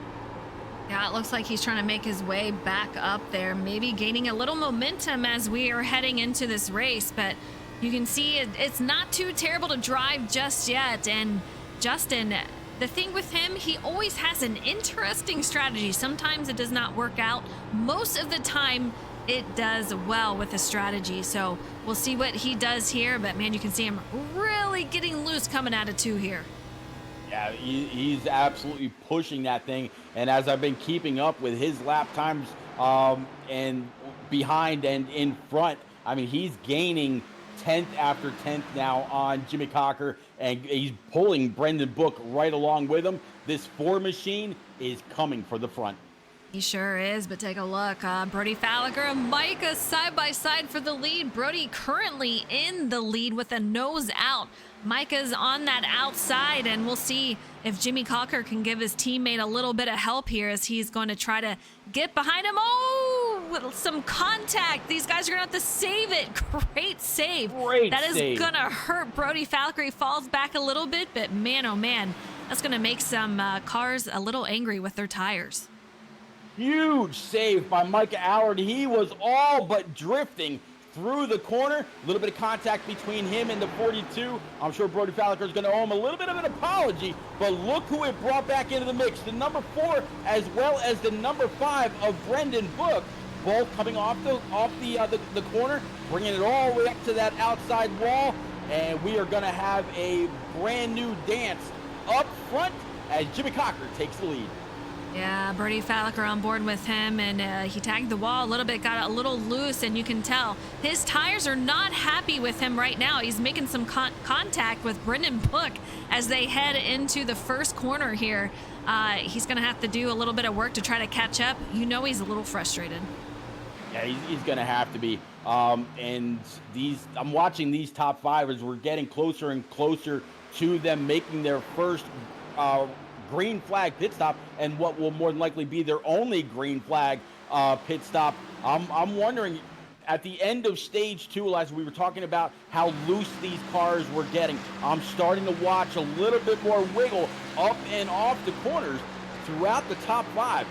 Yeah, it looks like he's trying to make his way back up there, maybe gaining a little momentum as we are heading into this race, but you can see it's not too terrible to drive just yet. And Justin, the thing with him, he always has an interesting strategy. Sometimes it does not work out. Most of the time it does well with the strategy. So we'll see what he does here, but man, you can see him really getting loose coming out of 2 here. Yeah, he's absolutely pushing that thing. And as I've been keeping up with his lap times and behind and in front, I mean, he's gaining 10th after 10th now on Jimmy Cocker, and he's pulling Brendan Book right along with him. This 4 machine is coming for the front. He sure is, but take a look. Brody Falliker and Micah side by side for the lead. Brody currently in the lead with a nose out. Micah's on that outside, and we'll see if Jimmy Cocker can give his teammate a little bit of help here as he's going to try to get behind him. Oh, with some contact. These guys are going to have to save it. Great save. That is going to hurt Brody Falliker. He falls back a little bit, but man, oh man, that's going to make some cars a little angry with their tires. Huge save by Micah Allard. He was all but drifting through the corner. A little bit of contact between him and the 42. I'm sure Brody Falliker is going to owe him a little bit of an apology, but look who it brought back into the mix. The number 4 as well as the number 5 of Brendan Book, both coming off the corner, bringing it all the way up to that outside wall, and we are going to have a brand new dance up front as Jimmy Cocker takes the lead. Yeah, Brody Falliker on board with him, and he tagged the wall a little bit, got a little loose, and you can tell his tires are not happy with him right now. He's making some contact with Brendan Book as they head into the first corner here. He's going to have to do a little bit of work to try to catch up. He's a little frustrated. Yeah, he's going to have to be. And I'm watching these top five as we're getting closer and closer to them making their first uh, green flag pit stop, and what will more than likely be their only green flag pit stop. I'm wondering, at the end of stage two, as we were talking about how loose these cars were getting, I'm starting to watch a little bit more wiggle up and off the corners throughout the top five.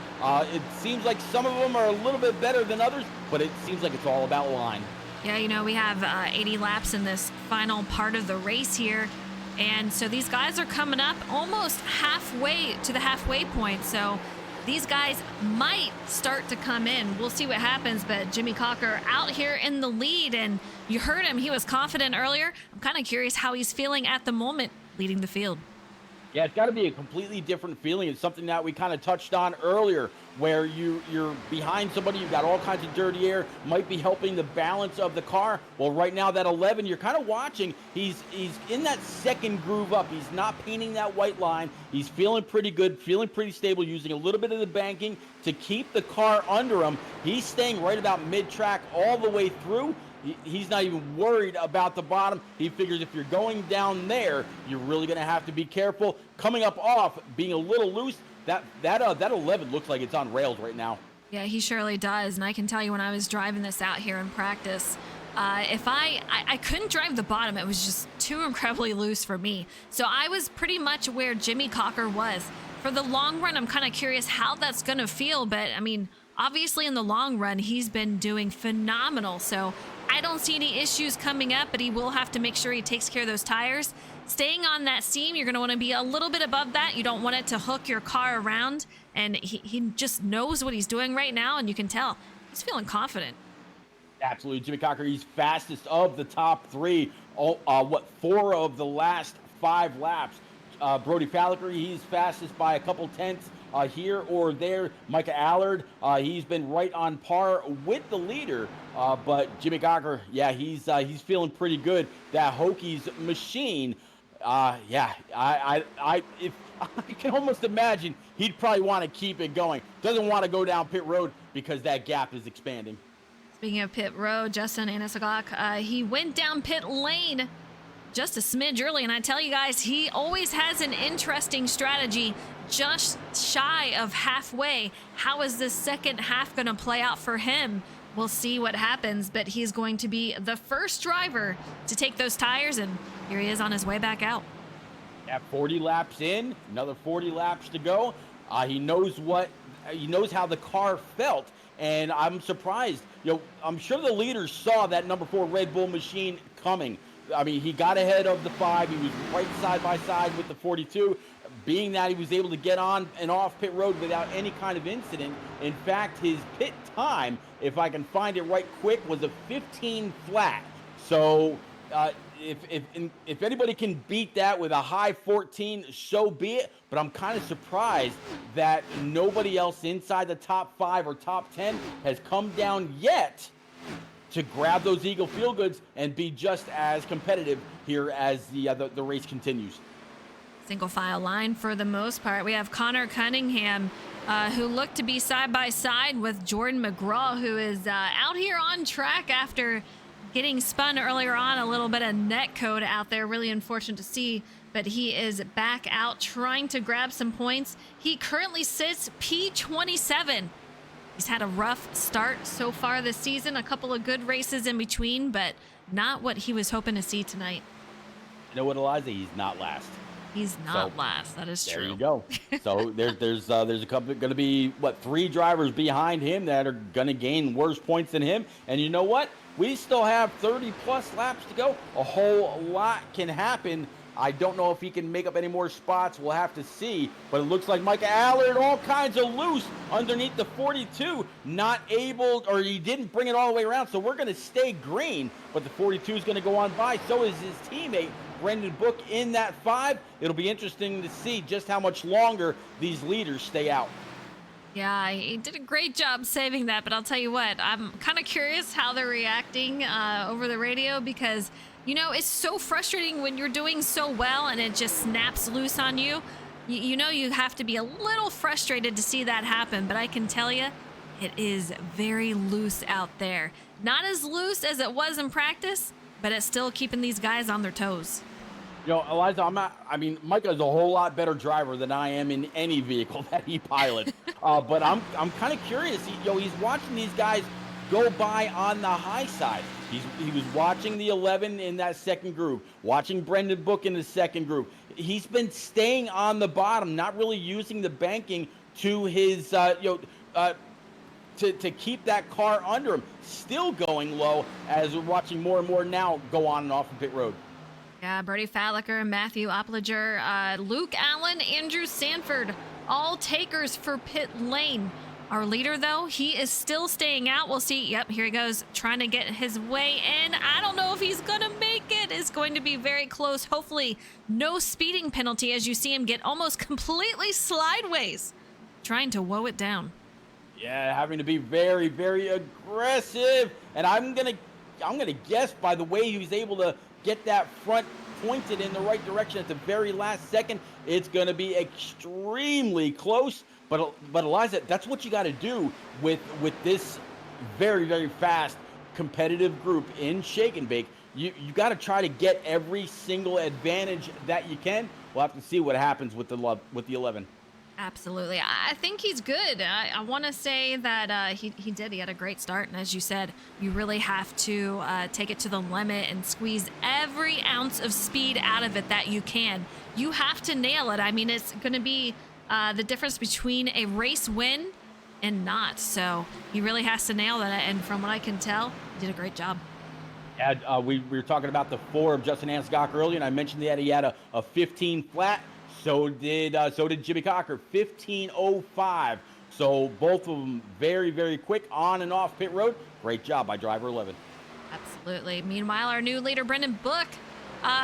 It seems like some of them are a little bit better than others, but it seems like it's all about line. Yeah, you know, we have 80 laps in this final part of the race here. And so these guys are coming up almost halfway to the halfway point. So these guys might start to come in. We'll see what happens. But Jimmy Cocker out here in the lead. And you heard him. He was confident earlier. I'm kind of curious how he's feeling at the moment leading the field. Yeah, it's got to be a completely different feeling. It's something that we kind of touched on earlier, where you're behind somebody, you've got all kinds of dirty air, might be helping the balance of the car. Well, right now that 11, you're kind of watching. He's in that second groove up. He's not painting that white line. He's feeling pretty good, feeling pretty stable, using a little bit of the banking to keep the car under him. He's staying right about mid-track all the way through. He's not even worried about the bottom. He figures if you're going down there, you're really going to have to be careful. Coming up off, being a little loose, that 11 looks like it's on rails right now. Yeah, he surely does. And I can tell you when I was driving this out here in practice, if I couldn't drive the bottom, it was just too incredibly loose for me. So I was pretty much where Jimmy Cocker was. For the long run, I'm kind of curious how that's going to feel. But, I mean, obviously in the long run, he's been doing phenomenal. So I don't see any issues coming up, but he will have to make sure he takes care of those tires. Staying on that seam, you're going to want to be a little bit above that. You don't want it to hook your car around. And he just knows what he's doing right now, and you can tell he's feeling confident. Absolutely. Jimmy Cocker, he's fastest of the top three. 4 of the last 5 laps. Brody Falliker, he's fastest by a couple tenths here or there. Micah Allard, he's been right on par with the leader. But Jimmy Cocker, yeah, he's feeling pretty good. That Hokies machine, yeah, if I can almost imagine he'd probably want to keep it going. Doesn't want to go down pit road because that gap is expanding. Speaking of pit road, Justin Anasigak, he went down pit lane just a smidge early, and I tell you guys, he always has an interesting strategy just shy of halfway. How is this second half going to play out for him? We'll see what happens, but he's going to be the first driver to take those tires, and here he is on his way back out. At 40 laps in, another 40 laps to go. He knows how the car felt, and I'm surprised. I'm sure the leaders saw that number 4 Red Bull machine coming. I mean, he got ahead of the 5. He was right side by side with the 42. Being that he was able to get on and off pit road without any kind of incident. In fact, his pit time, if I can find it right quick, was a 15 flat. So if anybody can beat that with a high 14, so be it. But I'm kind of surprised that nobody else inside the top 5 or top 10 has come down yet to grab those Eagle Feel Goods and be just as competitive here as the race continues. Single file line for the most part. We have Connor Cunningham, who looked to be side by side with Jordan McGraw, who is out here on track after getting spun earlier on. A little bit of net code out there. Really unfortunate to see, but he is back out trying to grab some points. He currently sits P27. He's had a rough start so far this season, a couple of good races in between, but not what he was hoping to see tonight. You know what, Eliza? He's not last. He's not last. That is true. There you go. So there's a couple going to be 3 drivers behind him that are going to gain worse points than him. And you know what? We still have 30 plus laps to go. A whole lot can happen. I don't know if he can make up any more spots. We'll have to see. But it looks like Micah Allard, all kinds of loose underneath the 42. Not able, or he didn't bring it all the way around. So we're going to stay green. But the 42 is going to go on by. So is his teammate, Brendan Book, in that 5. It'll be interesting to see just how much longer these leaders stay out. Yeah, he did a great job saving that. But I'll tell you what, I'm kind of curious how they're reacting over the radio because, you know, it's so frustrating when you're doing so well and it just snaps loose on you. You know, you have to be a little frustrated to see that happen. But I can tell you, It is very loose out there. Not as loose as it was in practice, but it's still keeping these guys on their toes. Eliza, I mean, Micah's a whole lot better driver than I am in any vehicle that he pilots. But I'm kind of curious. He's watching these guys go by on the high side. He was watching the 11 in that second group, watching Brendan Book in the second group. He's been staying on the bottom, not really using the banking to his to keep that car under him. Still going low as we're watching more and more now go on and off of pit road. Yeah, Brody Falliker, Matthew Opliger, Luke Allen, Andrew Sanford, all takers for pit lane. Our leader, though, he is still staying out. We'll see. Yep, here he goes, trying to get his way in. I don't know if he's going to make it. It's going to be very close. Hopefully, no speeding penalty as you see him get almost completely slideways, trying to woe it down. Yeah, having to be very, very aggressive. And I'm gonna guess by the way he was able to get that front pointed in the right direction at the very last second, it's going to be extremely close. But Eliza, that's what you got to do with this very, very fast competitive group in Shake and Bake. You got to try to get every single advantage that you can. We'll have to see what happens with the 11. Absolutely. I think he's good. I want to say that he did. He had a great start. And as you said, you really have to take it to the limit and squeeze every ounce of speed out of it that you can. You have to nail it. I mean, it's going to be the difference between a race win and not. So he really has to nail that. And from what I can tell, he did a great job. Yeah, we were talking about the 4 of Justin Anscock earlier, and I mentioned that he had a 15 flat. So did Jimmy Cocker, 15:05. So both of them very, very quick on and off pit road. Great job by driver 11. Absolutely. Meanwhile, our new leader, Brendan Book,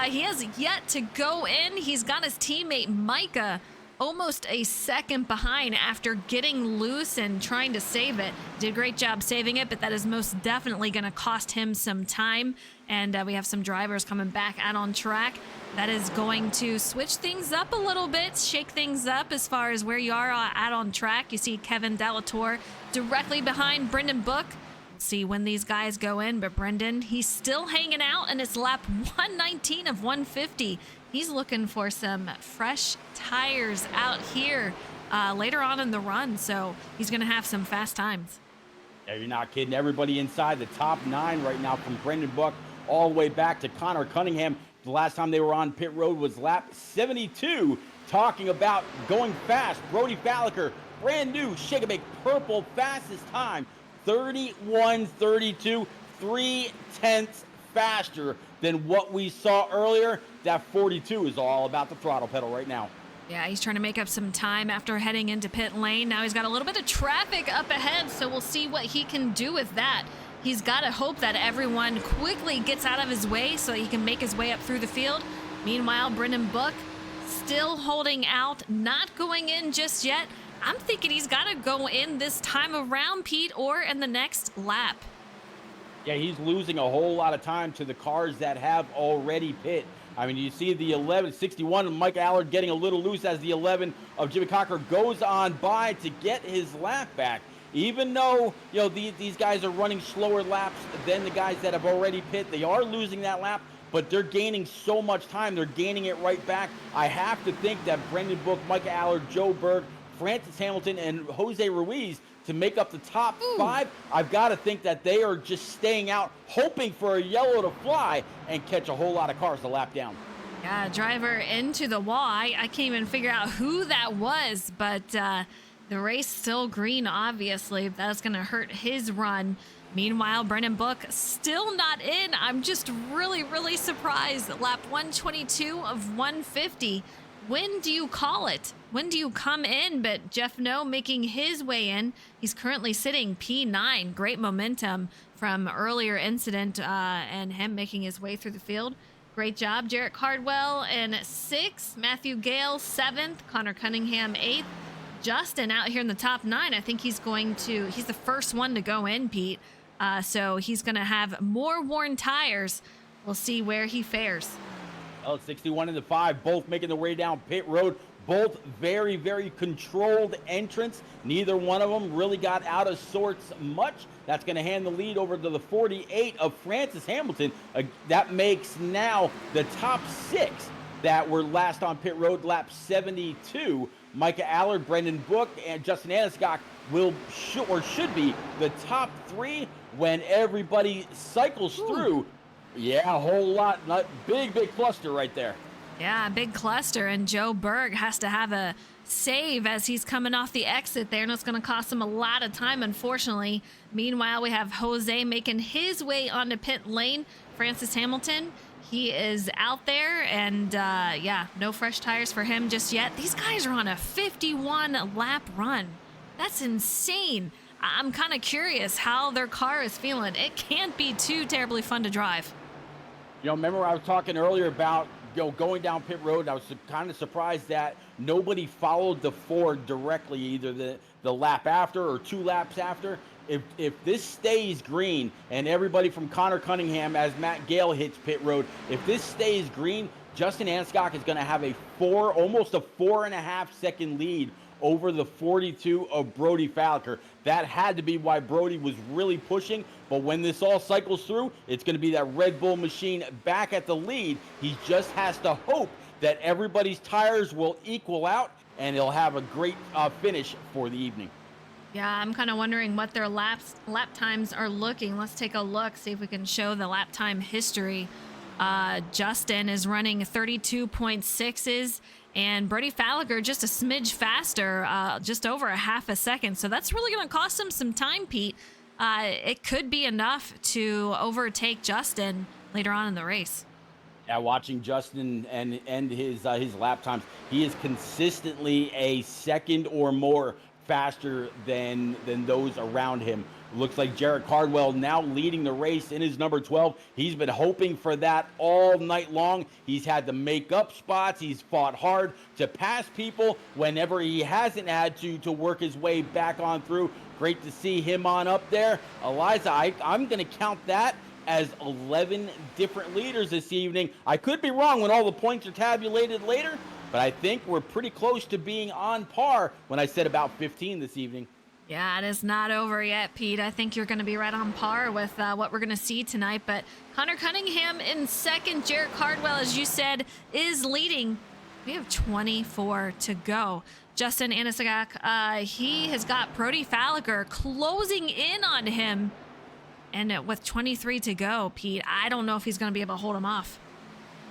he has yet to go in. He's got his teammate Micah almost a second behind after getting loose and trying to save it. Did a great job saving it, but that is most definitely going to cost him some time. And we have some drivers coming back out on track. That is going to switch things up a little bit, shake things up as far as where you are out on track. You see Kevin Delator directly behind Brendan Book. We'll see when these guys go in, but Brendan, he's still hanging out, and it's lap 119 of 150. He's looking for some fresh tires out here later on in the run, so he's going to have some fast times. Yeah, you're not kidding. Everybody inside the top 9 right now, from Brendan Book all the way back to Connor Cunningham. The last time they were on pit road was lap 72. Talking about going fast, Brody Falliker, brand new Shake and Bake purple fastest time, 31:32, 3/10 faster than what we saw earlier. That 42 is all about the throttle pedal right now. Yeah, he's trying to make up some time after heading into pit lane. Now he's got a little bit of traffic up ahead, so we'll see what he can do with that. He's got to hope that everyone quickly gets out of his way so he can make his way up through the field. Meanwhile, Brendan Book still holding out, not going in just yet. I'm thinking he's got to go in this time around, Pete, or in the next lap. Yeah, he's losing a whole lot of time to the cars that have already pit. I mean, you see the 1161 of Mike Allard getting a little loose as the 11 of Jimmy Cocker goes on by to get his lap back. Even though, these guys are running slower laps than the guys that have already pit, they are losing that lap, but they're gaining so much time. They're gaining it right back. I have to think that Brendan Book, Mike Allard, Joe Berg, Francis Hamilton, and Jose Ruiz to make up the top 5, I've got to think that they are just staying out, hoping for a yellow to fly and catch a whole lot of cars to lap down. Yeah, driver into the wall. I can't even figure out who that was, but the race still green, obviously. That's going to hurt his run. Meanwhile, Brendan Book still not in. I'm just really, really surprised. Lap 122 of 150. When do you call it? When do you come in? But Jeff No making his way in. He's currently sitting P9. Great momentum from earlier incident and him making his way through the field. Great job. Jarrett Cardwell in 6th. Matthew Gale 7th. Connor Cunningham 8th. Justin out here in the top 9. I think he's the first one to go in, Pete. So he's going to have more worn tires. We'll see where he fares. Well, it's 61 and the 5, both making their way down pit road. Both very, very controlled entrants. Neither one of them really got out of sorts much. That's going to hand the lead over to the 48 of Francis Hamilton. That makes now the top 6 that were last on pit road, lap 72. Micah Allard, Brendan Book, and Justin Aniscock should be the top 3 when everybody cycles through. Yeah, a whole lot. Big cluster right there. Yeah, big cluster, and Joe Berg has to have a save as he's coming off the exit there, and it's going to cost him a lot of time, unfortunately. Meanwhile, we have Jose making his way onto pit lane. Francis Hamilton, he is out there, and yeah, no fresh tires for him just yet. These guys are on a 51-lap run. That's insane. I'm kind of curious how their car is feeling. It can't be too terribly fun to drive. Remember I was talking earlier about going down pit road. I was kind of surprised that nobody followed the Ford directly, either the lap after or 2 laps after. If this stays green, and everybody from Connor Cunningham as Matt Gale hits pit road, if this stays green, Justin Anscock is going to have almost a 4.5 second lead over the 42 of Brody Falker. That had to be why Brody was really pushing, but when this all cycles through, it's going to be that Red Bull machine back at the lead. He just has to hope that everybody's tires will equal out, and he'll have a great finish for the evening. Yeah, I'm kind of wondering what their lap times are looking. Let's take a look, see if we can show the lap time history. Justin is running 32.6s, and Brody Falliger just a smidge faster, just over a half a second. So that's really going to cost him some time, Pete. It could be enough to overtake Justin later on in the race. Yeah, watching Justin and his lap times, he is consistently a second or more faster than those around him. Looks like Jarrett Cardwell now leading the race in his number 12. He's been hoping for that all night long. He's had to make up spots. He's fought hard to pass people whenever he hasn't had to work his way back on through. Great to see him on up there. Eliza, I'm going to count that as 11 different leaders this evening. I could be wrong when all the points are tabulated later, but I think we're pretty close to being on par when I said about 15 this evening. Yeah, it is not over yet, Pete. I think you're going to be right on par with what we're going to see tonight. But Connor Cunningham in second. Jarrett Cardwell, as you said, is leading. We have 24 to go. Justin Anisagak, he has got Brody Falliger closing in on him. And with 23 to go, Pete, I don't know if he's going to be able to hold him off.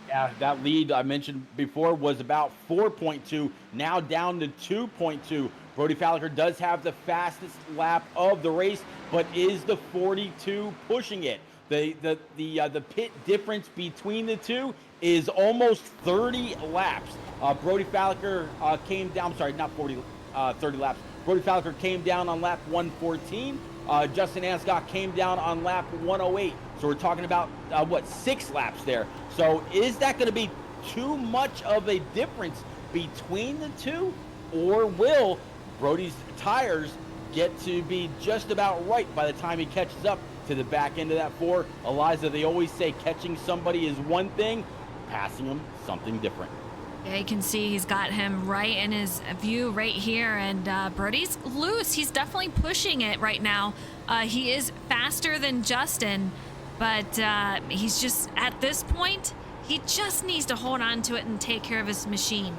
Yeah, that lead I mentioned before was about 4.2, now down to 2.2. Brody Falliger does have the fastest lap of the race, but is the 42 pushing it? The pit difference between the two is almost 30 laps. Brody Falliger came down. Sorry, not 30 laps. Brody Falliger came down on lap 114. Justin Anscott came down on lap 108. So we're talking about 6 laps there. So is that going to be too much of a difference between the two, or will Brody's tires get to be just about right by the time he catches up to the back end of that 4? Eliza, they always say catching somebody is one thing, passing them something different. Yeah, you can see he's got him right in his view right here, and Brody's loose. He's definitely pushing it right now. He is faster than Justin, but he's just, at this point, he just needs to hold on to it and take care of his machine.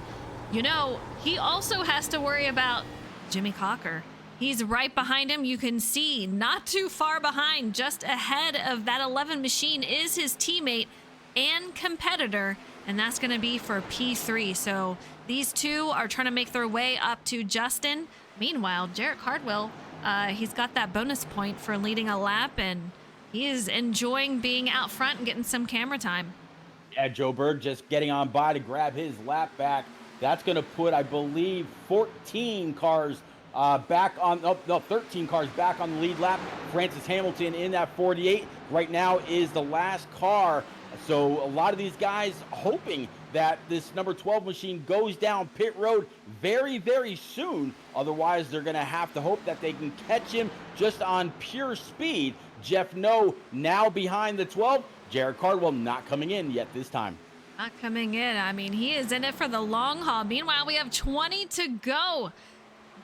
You know, he also has to worry about Jimmy Cocker. He's right behind him. You can see not too far behind, just ahead of that 11 machine is his teammate and competitor, and that's going to be for P3. So these two are trying to make their way up to Justin. Meanwhile, Jarrett Cardwell, he's got that bonus point for leading a lap, and he is enjoying being out front and getting some camera time. Yeah, Joe Berg just getting on by to grab his lap back. That's going to put, I believe, 14 cars back on, 13 cars back on the lead lap. Francis Hamilton in that 48 right now is the last car. So a lot of these guys hoping that this number 12 machine goes down pit road very, very soon. Otherwise, they're going to have to hope that they can catch him just on pure speed. Jeff No now behind the 12. Jared Cardwell not coming in yet this time. Not coming in. I mean, he is in it for the long haul. Meanwhile, we have 20 to go.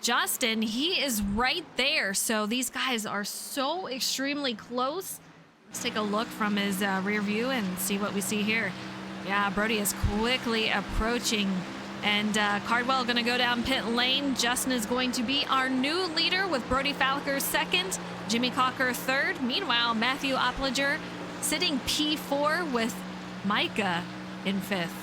Justin, he is right there. So these guys are so extremely close. Let's take a look from his rear view and see what we see here. Yeah, Brody is quickly approaching. And Cardwell going to go down pit lane. Justin is going to be our new leader with Brody Falker second, Jimmy Cocker third. Meanwhile, Matthew Opliger sitting P4 with Micah in fifth.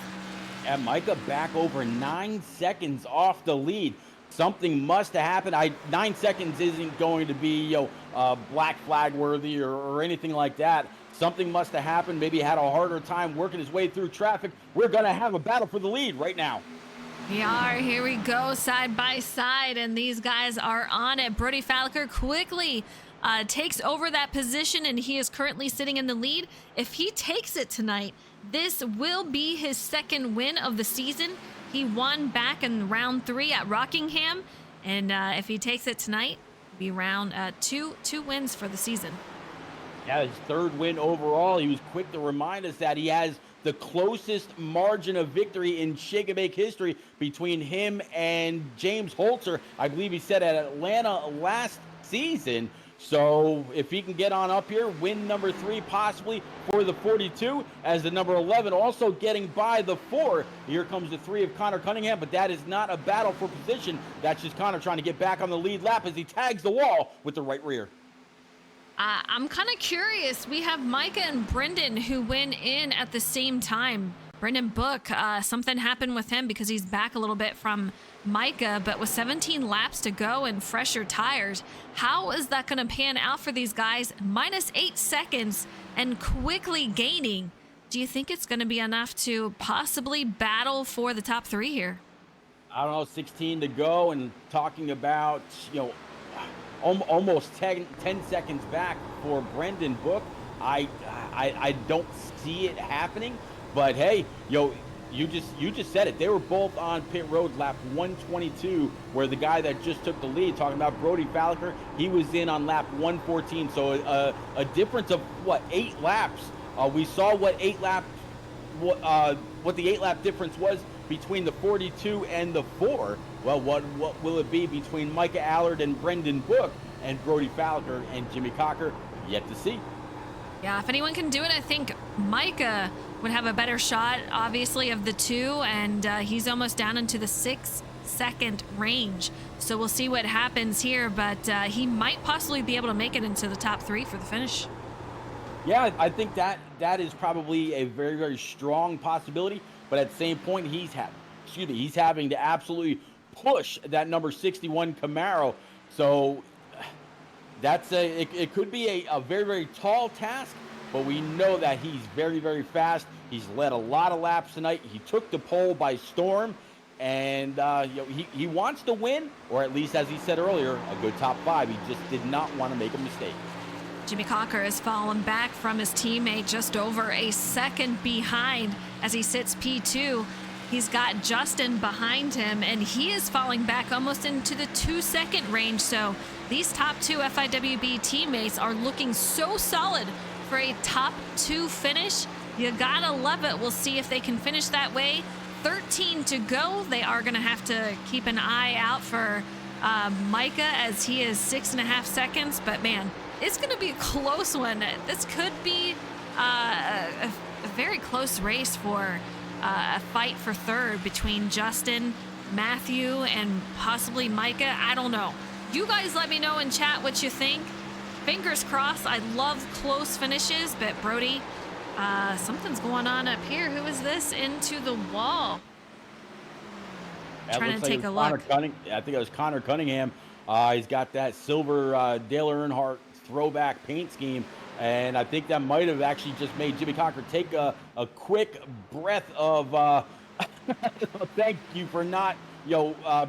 And Micah back over 9 seconds off the lead. Something must have happened. 9 seconds isn't going to be black flag worthy or anything like that. Something must have happened. Maybe he had a harder time working his way through traffic. We're going to have a battle for the lead right now. We are. Here we go, side by side, and these guys are on it. Brody Falker quickly takes over that position, and he is currently sitting in the lead. If he takes it tonight, this will be his second win of the season. He won back in round 3 at Rockingham, and if he takes it tonight, it'll be round two wins for the season. Yeah, his third win overall. He was quick to remind us that he has the closest margin of victory in Shake and Bake history between him and James Holzer. I believe he said at Atlanta last season. So if he can get on up here, win number 3 possibly for the 42 as the number 11 also getting by the 4. Here comes the 3 of Connor Cunningham, but that is not a battle for position. That's just Connor trying to get back on the lead lap as he tags the wall with the right rear. I'm kind of curious. We have Micah and Brendan who went in at the same time. Brendan Book, something happened with him because he's back a little bit from Micah, but with 17 laps to go and fresher tires, how is that going to pan out for these guys? -8 seconds and quickly gaining. Do you think it's going to be enough to possibly battle for the top 3 here? I don't know, 16 to go, and talking about, almost 10 seconds back for Brendan Book. I don't see it happening, but hey, you just said it. They were both on pit road lap 122, where the guy that just took the lead, talking about Brody Falker, he was in on lap 114. So a difference of 8 laps. We saw what the 8-lap difference was between the 42 and the 4. Well, what will it be between Micah Allard and Brendan Book and Brody Falker and Jimmy Cocker? Yet to see. Yeah, if anyone can do it, I think Micah would have a better shot, obviously, of the 2, and he's almost down into the 6-second range. So we'll see what happens here, but he might possibly be able to make it into the top 3 for the finish. Yeah, I think that is probably a very, very strong possibility, but at the same point, he's having to absolutely push that number 61 Camaro. So it could be a very, very tall task, but we know that he's very, very fast. He's led a lot of laps tonight. He took the pole by storm, and he wants to win, or at least, as he said earlier, a good top 5. He just did not want to make a mistake. Jimmy Cocker has fallen back from his teammate, just over a second behind as he sits P2. He's got Justin behind him, and he is falling back almost into the 2-second range. So these top 2 FIWB teammates are looking so solid for a top 2 finish. You gotta love it. We'll see if they can finish that way. 13 to go. They are gonna have to keep an eye out for Micah, as he is 6.5 seconds. But man, it's gonna be a close one. This could be a very close race for a fight for third between Justin, Matthew, and possibly Micah. I don't know. You guys let me know in chat what you think. Fingers crossed. I love close finishes, but Brody, something's going on up here. Who is this into the wall? Trying to take a look. I think it was Connor Cunningham. He's got that silver Dale Earnhardt throwback paint scheme. And I think that might have actually just made Jimmy Cocker take a quick breath of thank you for not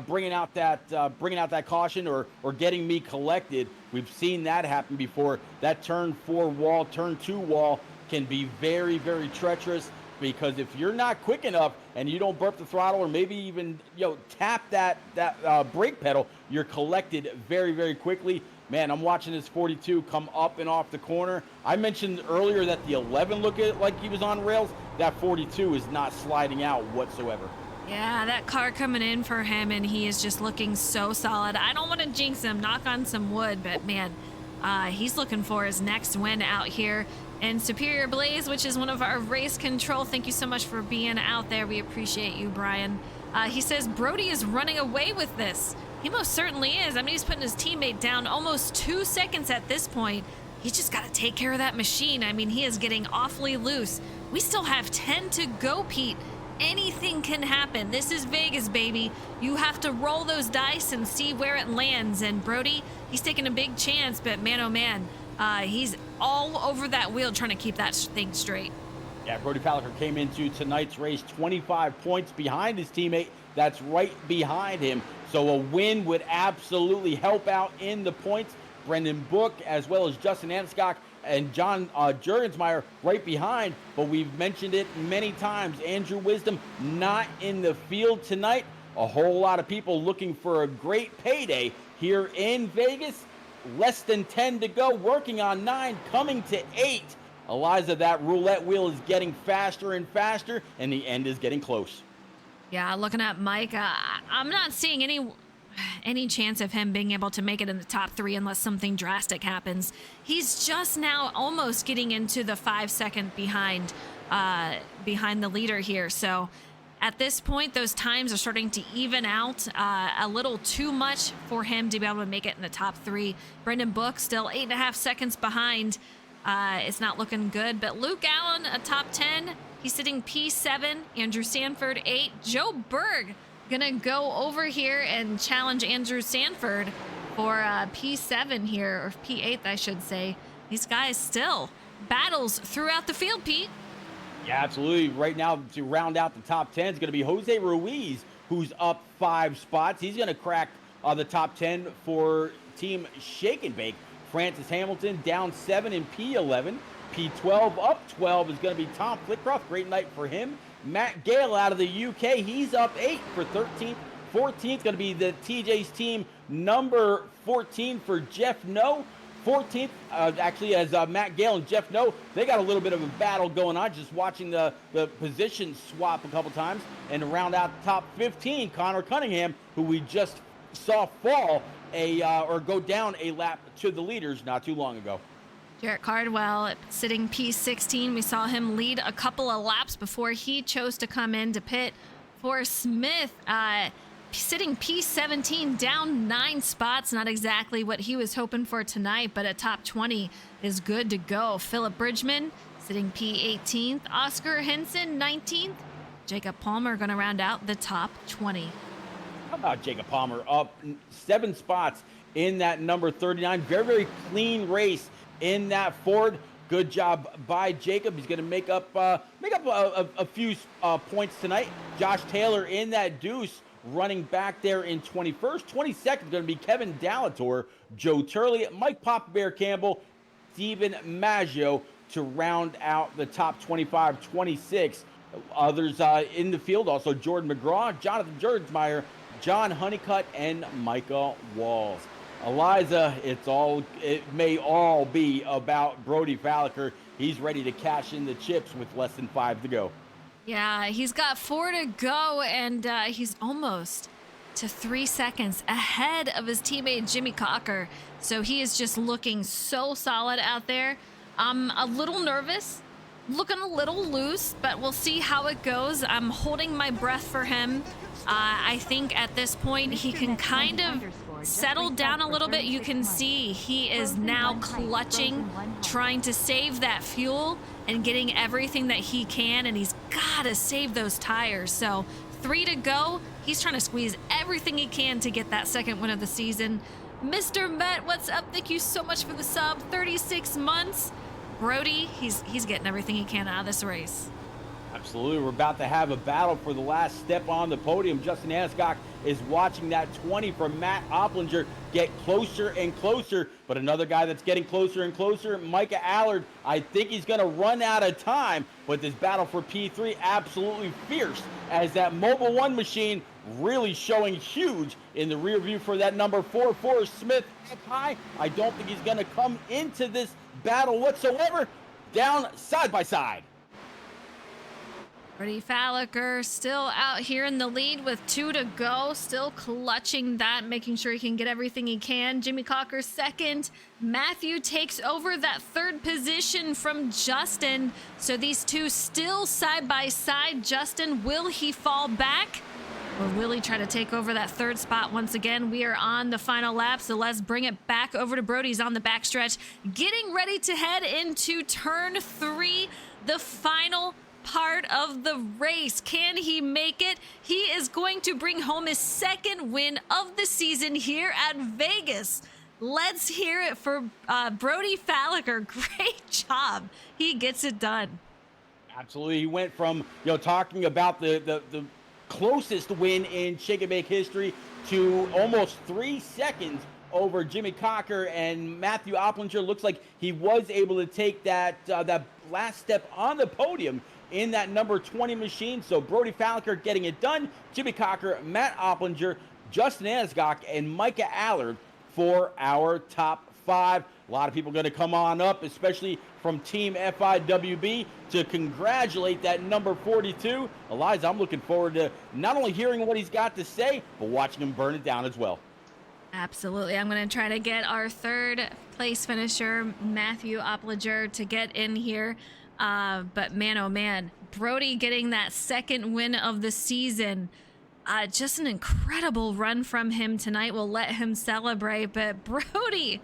bringing out that caution or getting me collected. We've seen that happen before. That turn 4 wall, turn 2 wall can be very, very treacherous, because if you're not quick enough and you don't burp the throttle, or maybe even tap that brake pedal, you're collected very, very quickly. man, I'm watching this 42 come up and off the corner. I mentioned earlier that the 11 looked like he was on rails. That 42 is not sliding out whatsoever. Yeah, that car coming in for him, and he is just looking so solid. I don't want to jinx him, knock on some wood, but man, he's looking for his next win out here. And Superior Blaze, which is one of our race control, thank you so much for being out there. We appreciate you, Brian. He says Brody is running away with this. He most certainly is. I mean, he's putting his teammate down almost 2 seconds at this point. He's just got to take care of that machine. I mean, he is getting awfully loose. We still have 10 to go, Pete. Anything can happen. This is Vegas, baby. You have to roll those dice and see where it lands. And Brody, he's taking a big chance, but man, oh man, he's all over that wheel trying to keep that thing straight. Yeah, Brody Fowler came into tonight's race 25 points behind his teammate that's right behind him. So a win would absolutely help out in the points. Brendan Book, as well as Justin Anscock and John Jurgensmeyer right behind. But we've mentioned it many times. Andrew Wisdom not in the field tonight. A whole lot of people looking for a great payday here in Vegas. Less than 10 to go, working on 9, coming to 8. Eliza, that roulette wheel is getting faster and faster, and the end is getting close. Yeah, looking at Mike, I'm not seeing any chance of him being able to make it in the top 3 unless something drastic happens. He's just now almost getting into the 5-second behind the leader here. So at this point, those times are starting to even out a little too much for him to be able to make it in the top 3. Brendan Book still 8.5 seconds behind. It's not looking good, but Luke Allen, a top 10. He's sitting P7, Andrew Sanford 8. Joe Berg gonna go over here and challenge Andrew Sanford for P7 here, or P8 I should say. These guys still battles throughout the field, Pete. Yeah, absolutely. Right now, to round out the top 10 is going to be Jose Ruiz, who's up 5 spots. He's going to crack the top 10 for Team Shake and Bake. Francis Hamilton down 7 in P11. P12 up 12 is going to be Tom Flitcroft. Great night for him. Matt Gale out of the UK. He's up 8 for 13th. 14th going to be the TJ's team number 14 for Jeff No. 14th, actually, as Matt Gale and Jeff No, they got a little bit of a battle going on, just watching the position swap a couple times. And to round out the top 15, Connor Cunningham, who we just saw fall or go down a lap to the leaders not too long ago. Jarrett Cardwell sitting P16. We saw him lead a couple of laps before he chose to come in to pit. For Smith, sitting P17, down 9 spots. Not exactly what he was hoping for tonight, but a top 20 is good to go. Philip Bridgman sitting P18th. Oscar Henson 19th. Jacob Palmer going to round out the top 20. How about Jacob Palmer up 7 spots in that number 39? Very, very clean race in that Ford. Good job by Jacob. He's going to make up a few points tonight. Josh Taylor in that deuce, running back there in 21st. 22nd going to be Kevin Dallator, Joe Turley, Mike Papa Bear Campbell, Steven Maggio to round out the top 25, 26. Others in the field also Jordan McGraw, Jonathan Jurgensmeyer, John Honeycutt, and Micah Walls. Eliza, it may all be about Brody Fowler. He's ready to cash in the chips with less than 5 to go. Yeah, he's got 4 to go, and he's almost to 3 seconds ahead of his teammate Jimmy Cocker. So he is just looking so solid out there. I'm a little nervous, looking a little loose, but we'll see how it goes. I'm holding my breath for him. I think at this point he can kind of settle down a little bit. You can see he is now clutching, trying to save that fuel and getting everything that he can, and he's got to save those tires. So 3 to go. He's trying to squeeze everything he can to get that second win of the season. Mr. Met, what's up? Thank you so much for the sub. 36 months. Brody, he's getting everything he can out of this race. Absolutely. We're about to have a battle for the last step on the podium. Justin Anscock is watching that 20 from Matt Opplinger get closer and closer. But another guy that's getting closer and closer, Micah Allard. I think he's going to run out of time. But this battle for P3 absolutely fierce as that Mobile One machine really showing huge in the rear view for that number 4, Forrest Smith up high. I don't think he's going to come into this battle whatsoever. Down side by side. Brody Falliker still out here in the lead with 2 to go, still clutching that, making sure he can get everything he can. Jimmy Cocker second. Matthew takes over that 3rd position from Justin. So these two still side by side. Justin, will he fall back? Or will he try to take over that 3rd spot once again? We are on the final lap, so let's bring it back over to Brody's on the backstretch, getting ready to head into turn 3, the final part of the race. Can he make it? He is going to bring home his 2nd win of the season here at Vegas. Let's hear it for Brody Falliker. Great job. He gets it done. Absolutely. He went from, talking about the closest win in Shake and Bake history to almost 3 seconds over Jimmy Cocker, and Matthew Opplinger looks like he was able to take that last step on the podium in that number 20 machine. So Brody Falliker getting it done. Jimmy Cocker, Matt Opplinger, Justin Asgok, and Micah Allard for our top 5. A lot of people going to come on up, especially from Team FIWB, to congratulate that number 42. Eliza, I'm looking forward to not only hearing what he's got to say, but watching him burn it down as well. Absolutely. I'm going to try to get our 3rd place finisher, Matthew Opplinger, to get in here. But man, oh man, Brody getting that 2nd win of the season. Just an incredible run from him tonight. We'll let him celebrate. But Brody,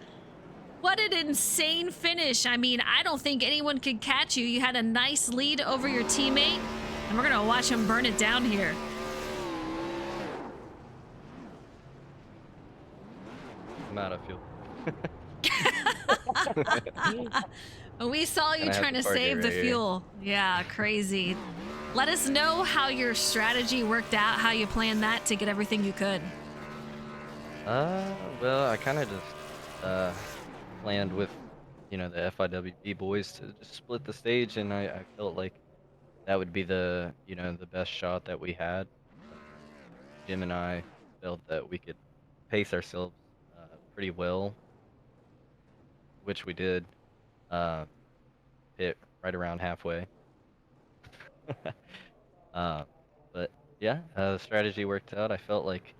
what an insane finish. I mean, I don't think anyone could catch you. You had a nice lead over your teammate, and we're going to watch him burn it down here. I'm out of fuel. We saw you trying to save the fuel. Yeah, crazy. Let us know how your strategy worked out, how you planned that to get everything you could. Well, I kind of just planned with, the FIWB boys to just split the stage, and I felt like that would be the best shot that we had. Jim and I felt that we could pace ourselves pretty well, which we did. Hit right around halfway. But yeah, the strategy worked out. I felt like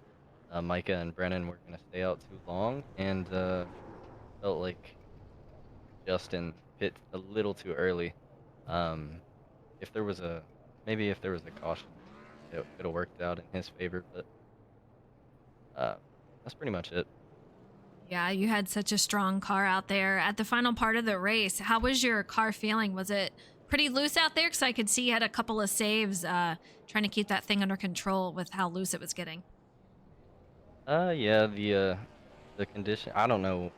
Micah and Brennan were gonna stay out too long, and felt like Justin hit a little too early. If there was a caution, it could have worked out in his favor, but that's pretty much it. Yeah, you had such a strong car out there at the final part of the race. How was your car feeling? Was it pretty loose out there? Because I could see you had a couple of saves trying to keep that thing under control with how loose it was getting. Yeah, the condition. I don't know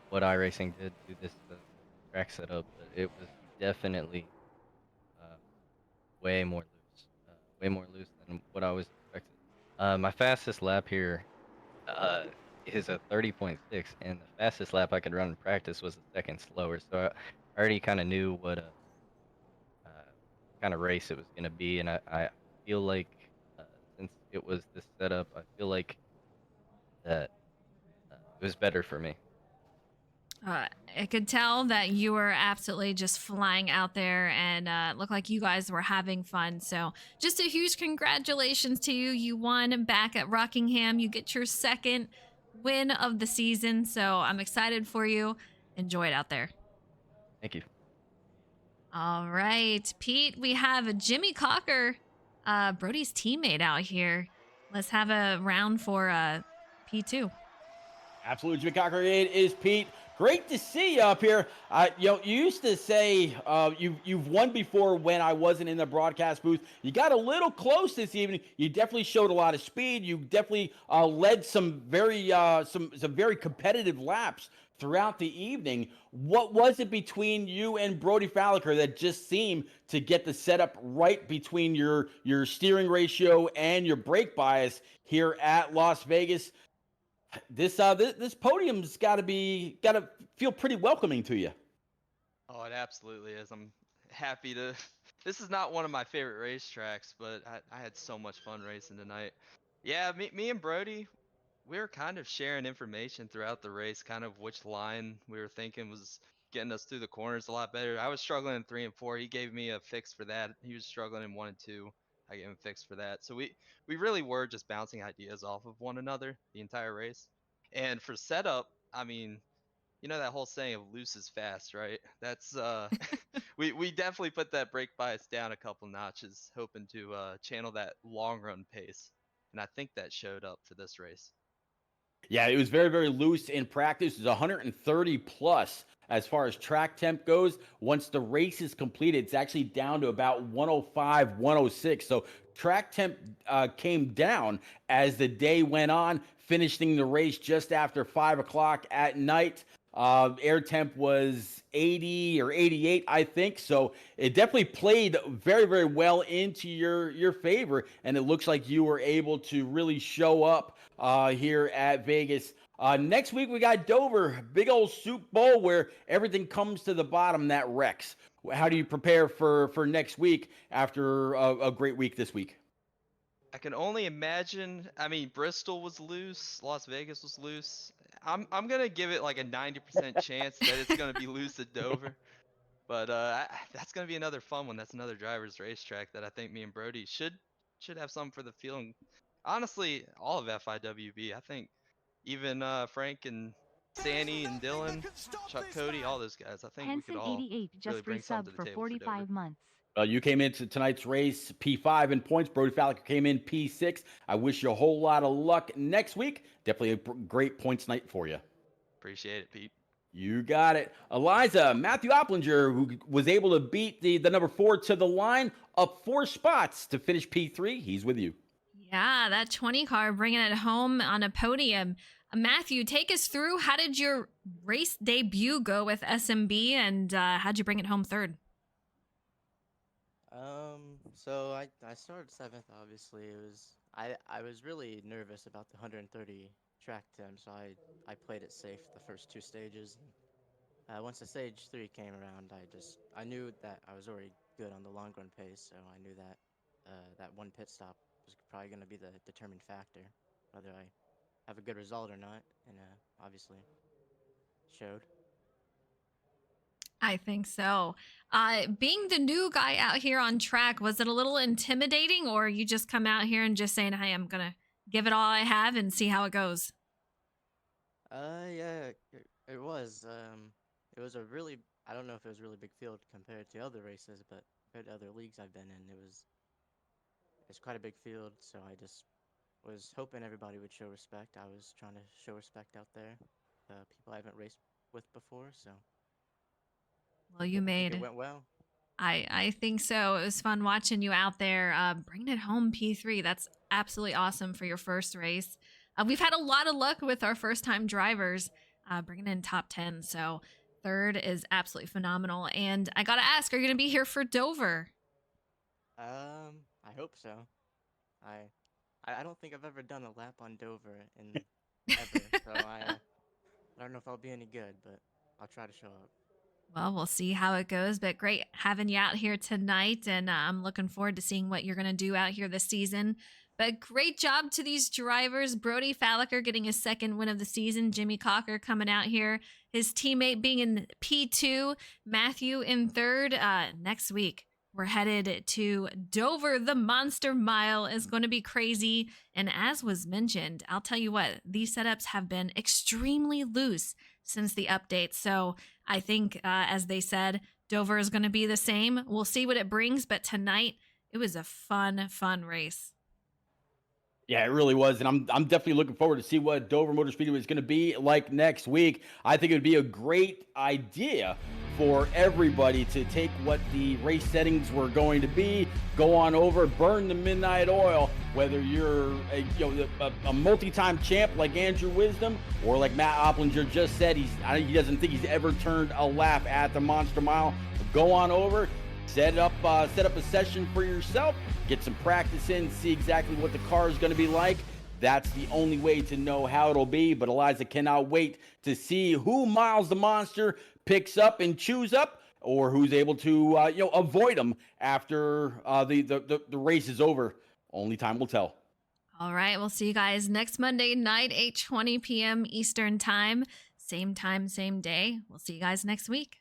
what iRacing did to this track setup, but it was definitely uh, way more loose than what I was expecting. My fastest lap here is a 30.6, and the fastest lap I could run in practice was a second slower. So I already kind of knew what uh, kind of race it was going to be, and I feel like since it was this setup, I feel like that it was better for me. I could tell that you were absolutely just flying out there, and it looked like you guys were having fun. So just a huge congratulations to you. You won back at Rockingham. You get your 2nd win of the season. So I'm excited for you. Enjoy it out there. Thank you. All right, Pete, we have Jimmy Cocker, Brody's teammate out here. Let's have a round for P2. Absolutely, Jimmy Cocker. It is Pete. Great to see you up here. You used to say you've won before when I wasn't in the broadcast booth. You got a little close this evening. You definitely showed a lot of speed. You definitely led some very competitive laps throughout the evening. What was it between you and Brody Falliker that just seemed to get the setup right between your steering ratio and your brake bias here at Las Vegas? This podium's got to feel pretty welcoming to you. Oh, it absolutely is. I'm happy to. This is not one of my favorite racetracks, but I had so much fun racing tonight. Yeah, me and Brody, we were kind of sharing information throughout the race, kind of which line we were thinking was getting us through the corners a lot better. I was struggling in 3 and 4. He gave me a fix for that. He was struggling in 1 and 2. I gave him a fix for that. So we really were just bouncing ideas off of one another the entire race. And for setup, I mean, you know that whole saying of loose is fast, right? That's we definitely put that brake bias down a couple notches, hoping to channel that long run pace. And I think that showed up for this race. Yeah, it was very, very loose in practice. It was 130 plus as far as track temp goes. Once the race is completed, it's actually down to about 105, 106. So track temp came down as the day went on, finishing the race just after 5 o'clock at night. Air temp was 80 or 88, I think. So it definitely played very, very well into your favor, and it looks like you were able to really show up here at Vegas. Next week we got Dover, big old soup bowl where everything comes to the bottom. That wrecks. How do you prepare for next week after a great week this week? I can only imagine. I mean, Bristol was loose, Las Vegas was loose. I'm gonna give it like a 90% chance that it's gonna be loose at Dover. But that's gonna be another fun one. That's another driver's racetrack that I think me and Brody should have something for the field. And honestly, all of FIWB. I think even Frank and Sandy and Dylan, Chuck Cody, all those guys. I think we could all Henson88 really just bring something resubbed to the for table for Dover. 45 months. You came into tonight's race P5 in points. Brody Fallicker came in P6. I wish you a whole lot of luck next week. Definitely a great points night for you. Appreciate it, Pete. You got it. Eliza, Matthew Opplinger, who was able to beat the number 4 to the line, up 4 spots to finish P3. He's with you. Yeah, that 20 car bringing it home on a podium. Matthew, take us through. How did your race debut go with SnB, and how'd you bring it home third? So I started seventh. Obviously, I was really nervous about the 130 track temp, so I played it safe the first 2 stages. Once the stage 3 came around, I knew that I was already good on the long run pace, so I knew that that one pit stop was probably going to be the determined factor, whether I have a good result or not, and obviously showed. I think so. Being the new guy out here on track, was it a little intimidating, or you just come out here and just saying, hey, I'm going to give it all I have and see how it goes? Yeah, it was. It was a really, I don't know if it was a really big field compared to other races, but compared to other leagues I've been in, it's quite a big field. So I just was hoping everybody would show respect. I was trying to show respect out there, people I haven't raced with before. So Well, you I think it made went well. I think so. It was fun watching you out there bringing it home P3. That's absolutely awesome for your first race. We've had a lot of luck with our first time drivers bringing in top 10. So third is absolutely phenomenal. And I got to ask, are you going to be here for Dover? I hope so. I don't think I've ever done a lap on Dover in ever, so I don't know if I'll be any good, but I'll try to show up. Well, we'll see how it goes, but great having you out here tonight. And I'm looking forward to seeing what you're going to do out here this season. But great job to these drivers. Brody Fallicker getting his second win of the season. Jimmy Cocker coming out here. His teammate being in P2. Matthew in third. Next week, we're headed to Dover. The Monster Mile is going to be crazy. And as was mentioned, I'll tell you what, these setups have been extremely loose since the update. So I think, as they said, Dover is going to be the same. We'll see what it brings. But tonight, it was a fun, fun race. Yeah, it really was, and I'm definitely looking forward to see what Dover Motor Speedway is going to be like next week. I think it would be a great idea for everybody to take what the race settings were going to be, go on over, burn the midnight oil. Whether you're a multi-time champ like Andrew Wisdom, or like Matt Opplinger just said, he doesn't think he's ever turned a lap at the Monster Mile. Go on over. Set up a session for yourself, get some practice in, see exactly what the car is going to be like. That's the only way to know how it'll be. But Eliza cannot wait to see who Miles the Monster picks up and chews up, or who's able to avoid him after the race is over. Only time will tell. All right, we'll see you guys next Monday night, 8:20 p.m. Eastern time. Same time, same day. We'll see you guys next week.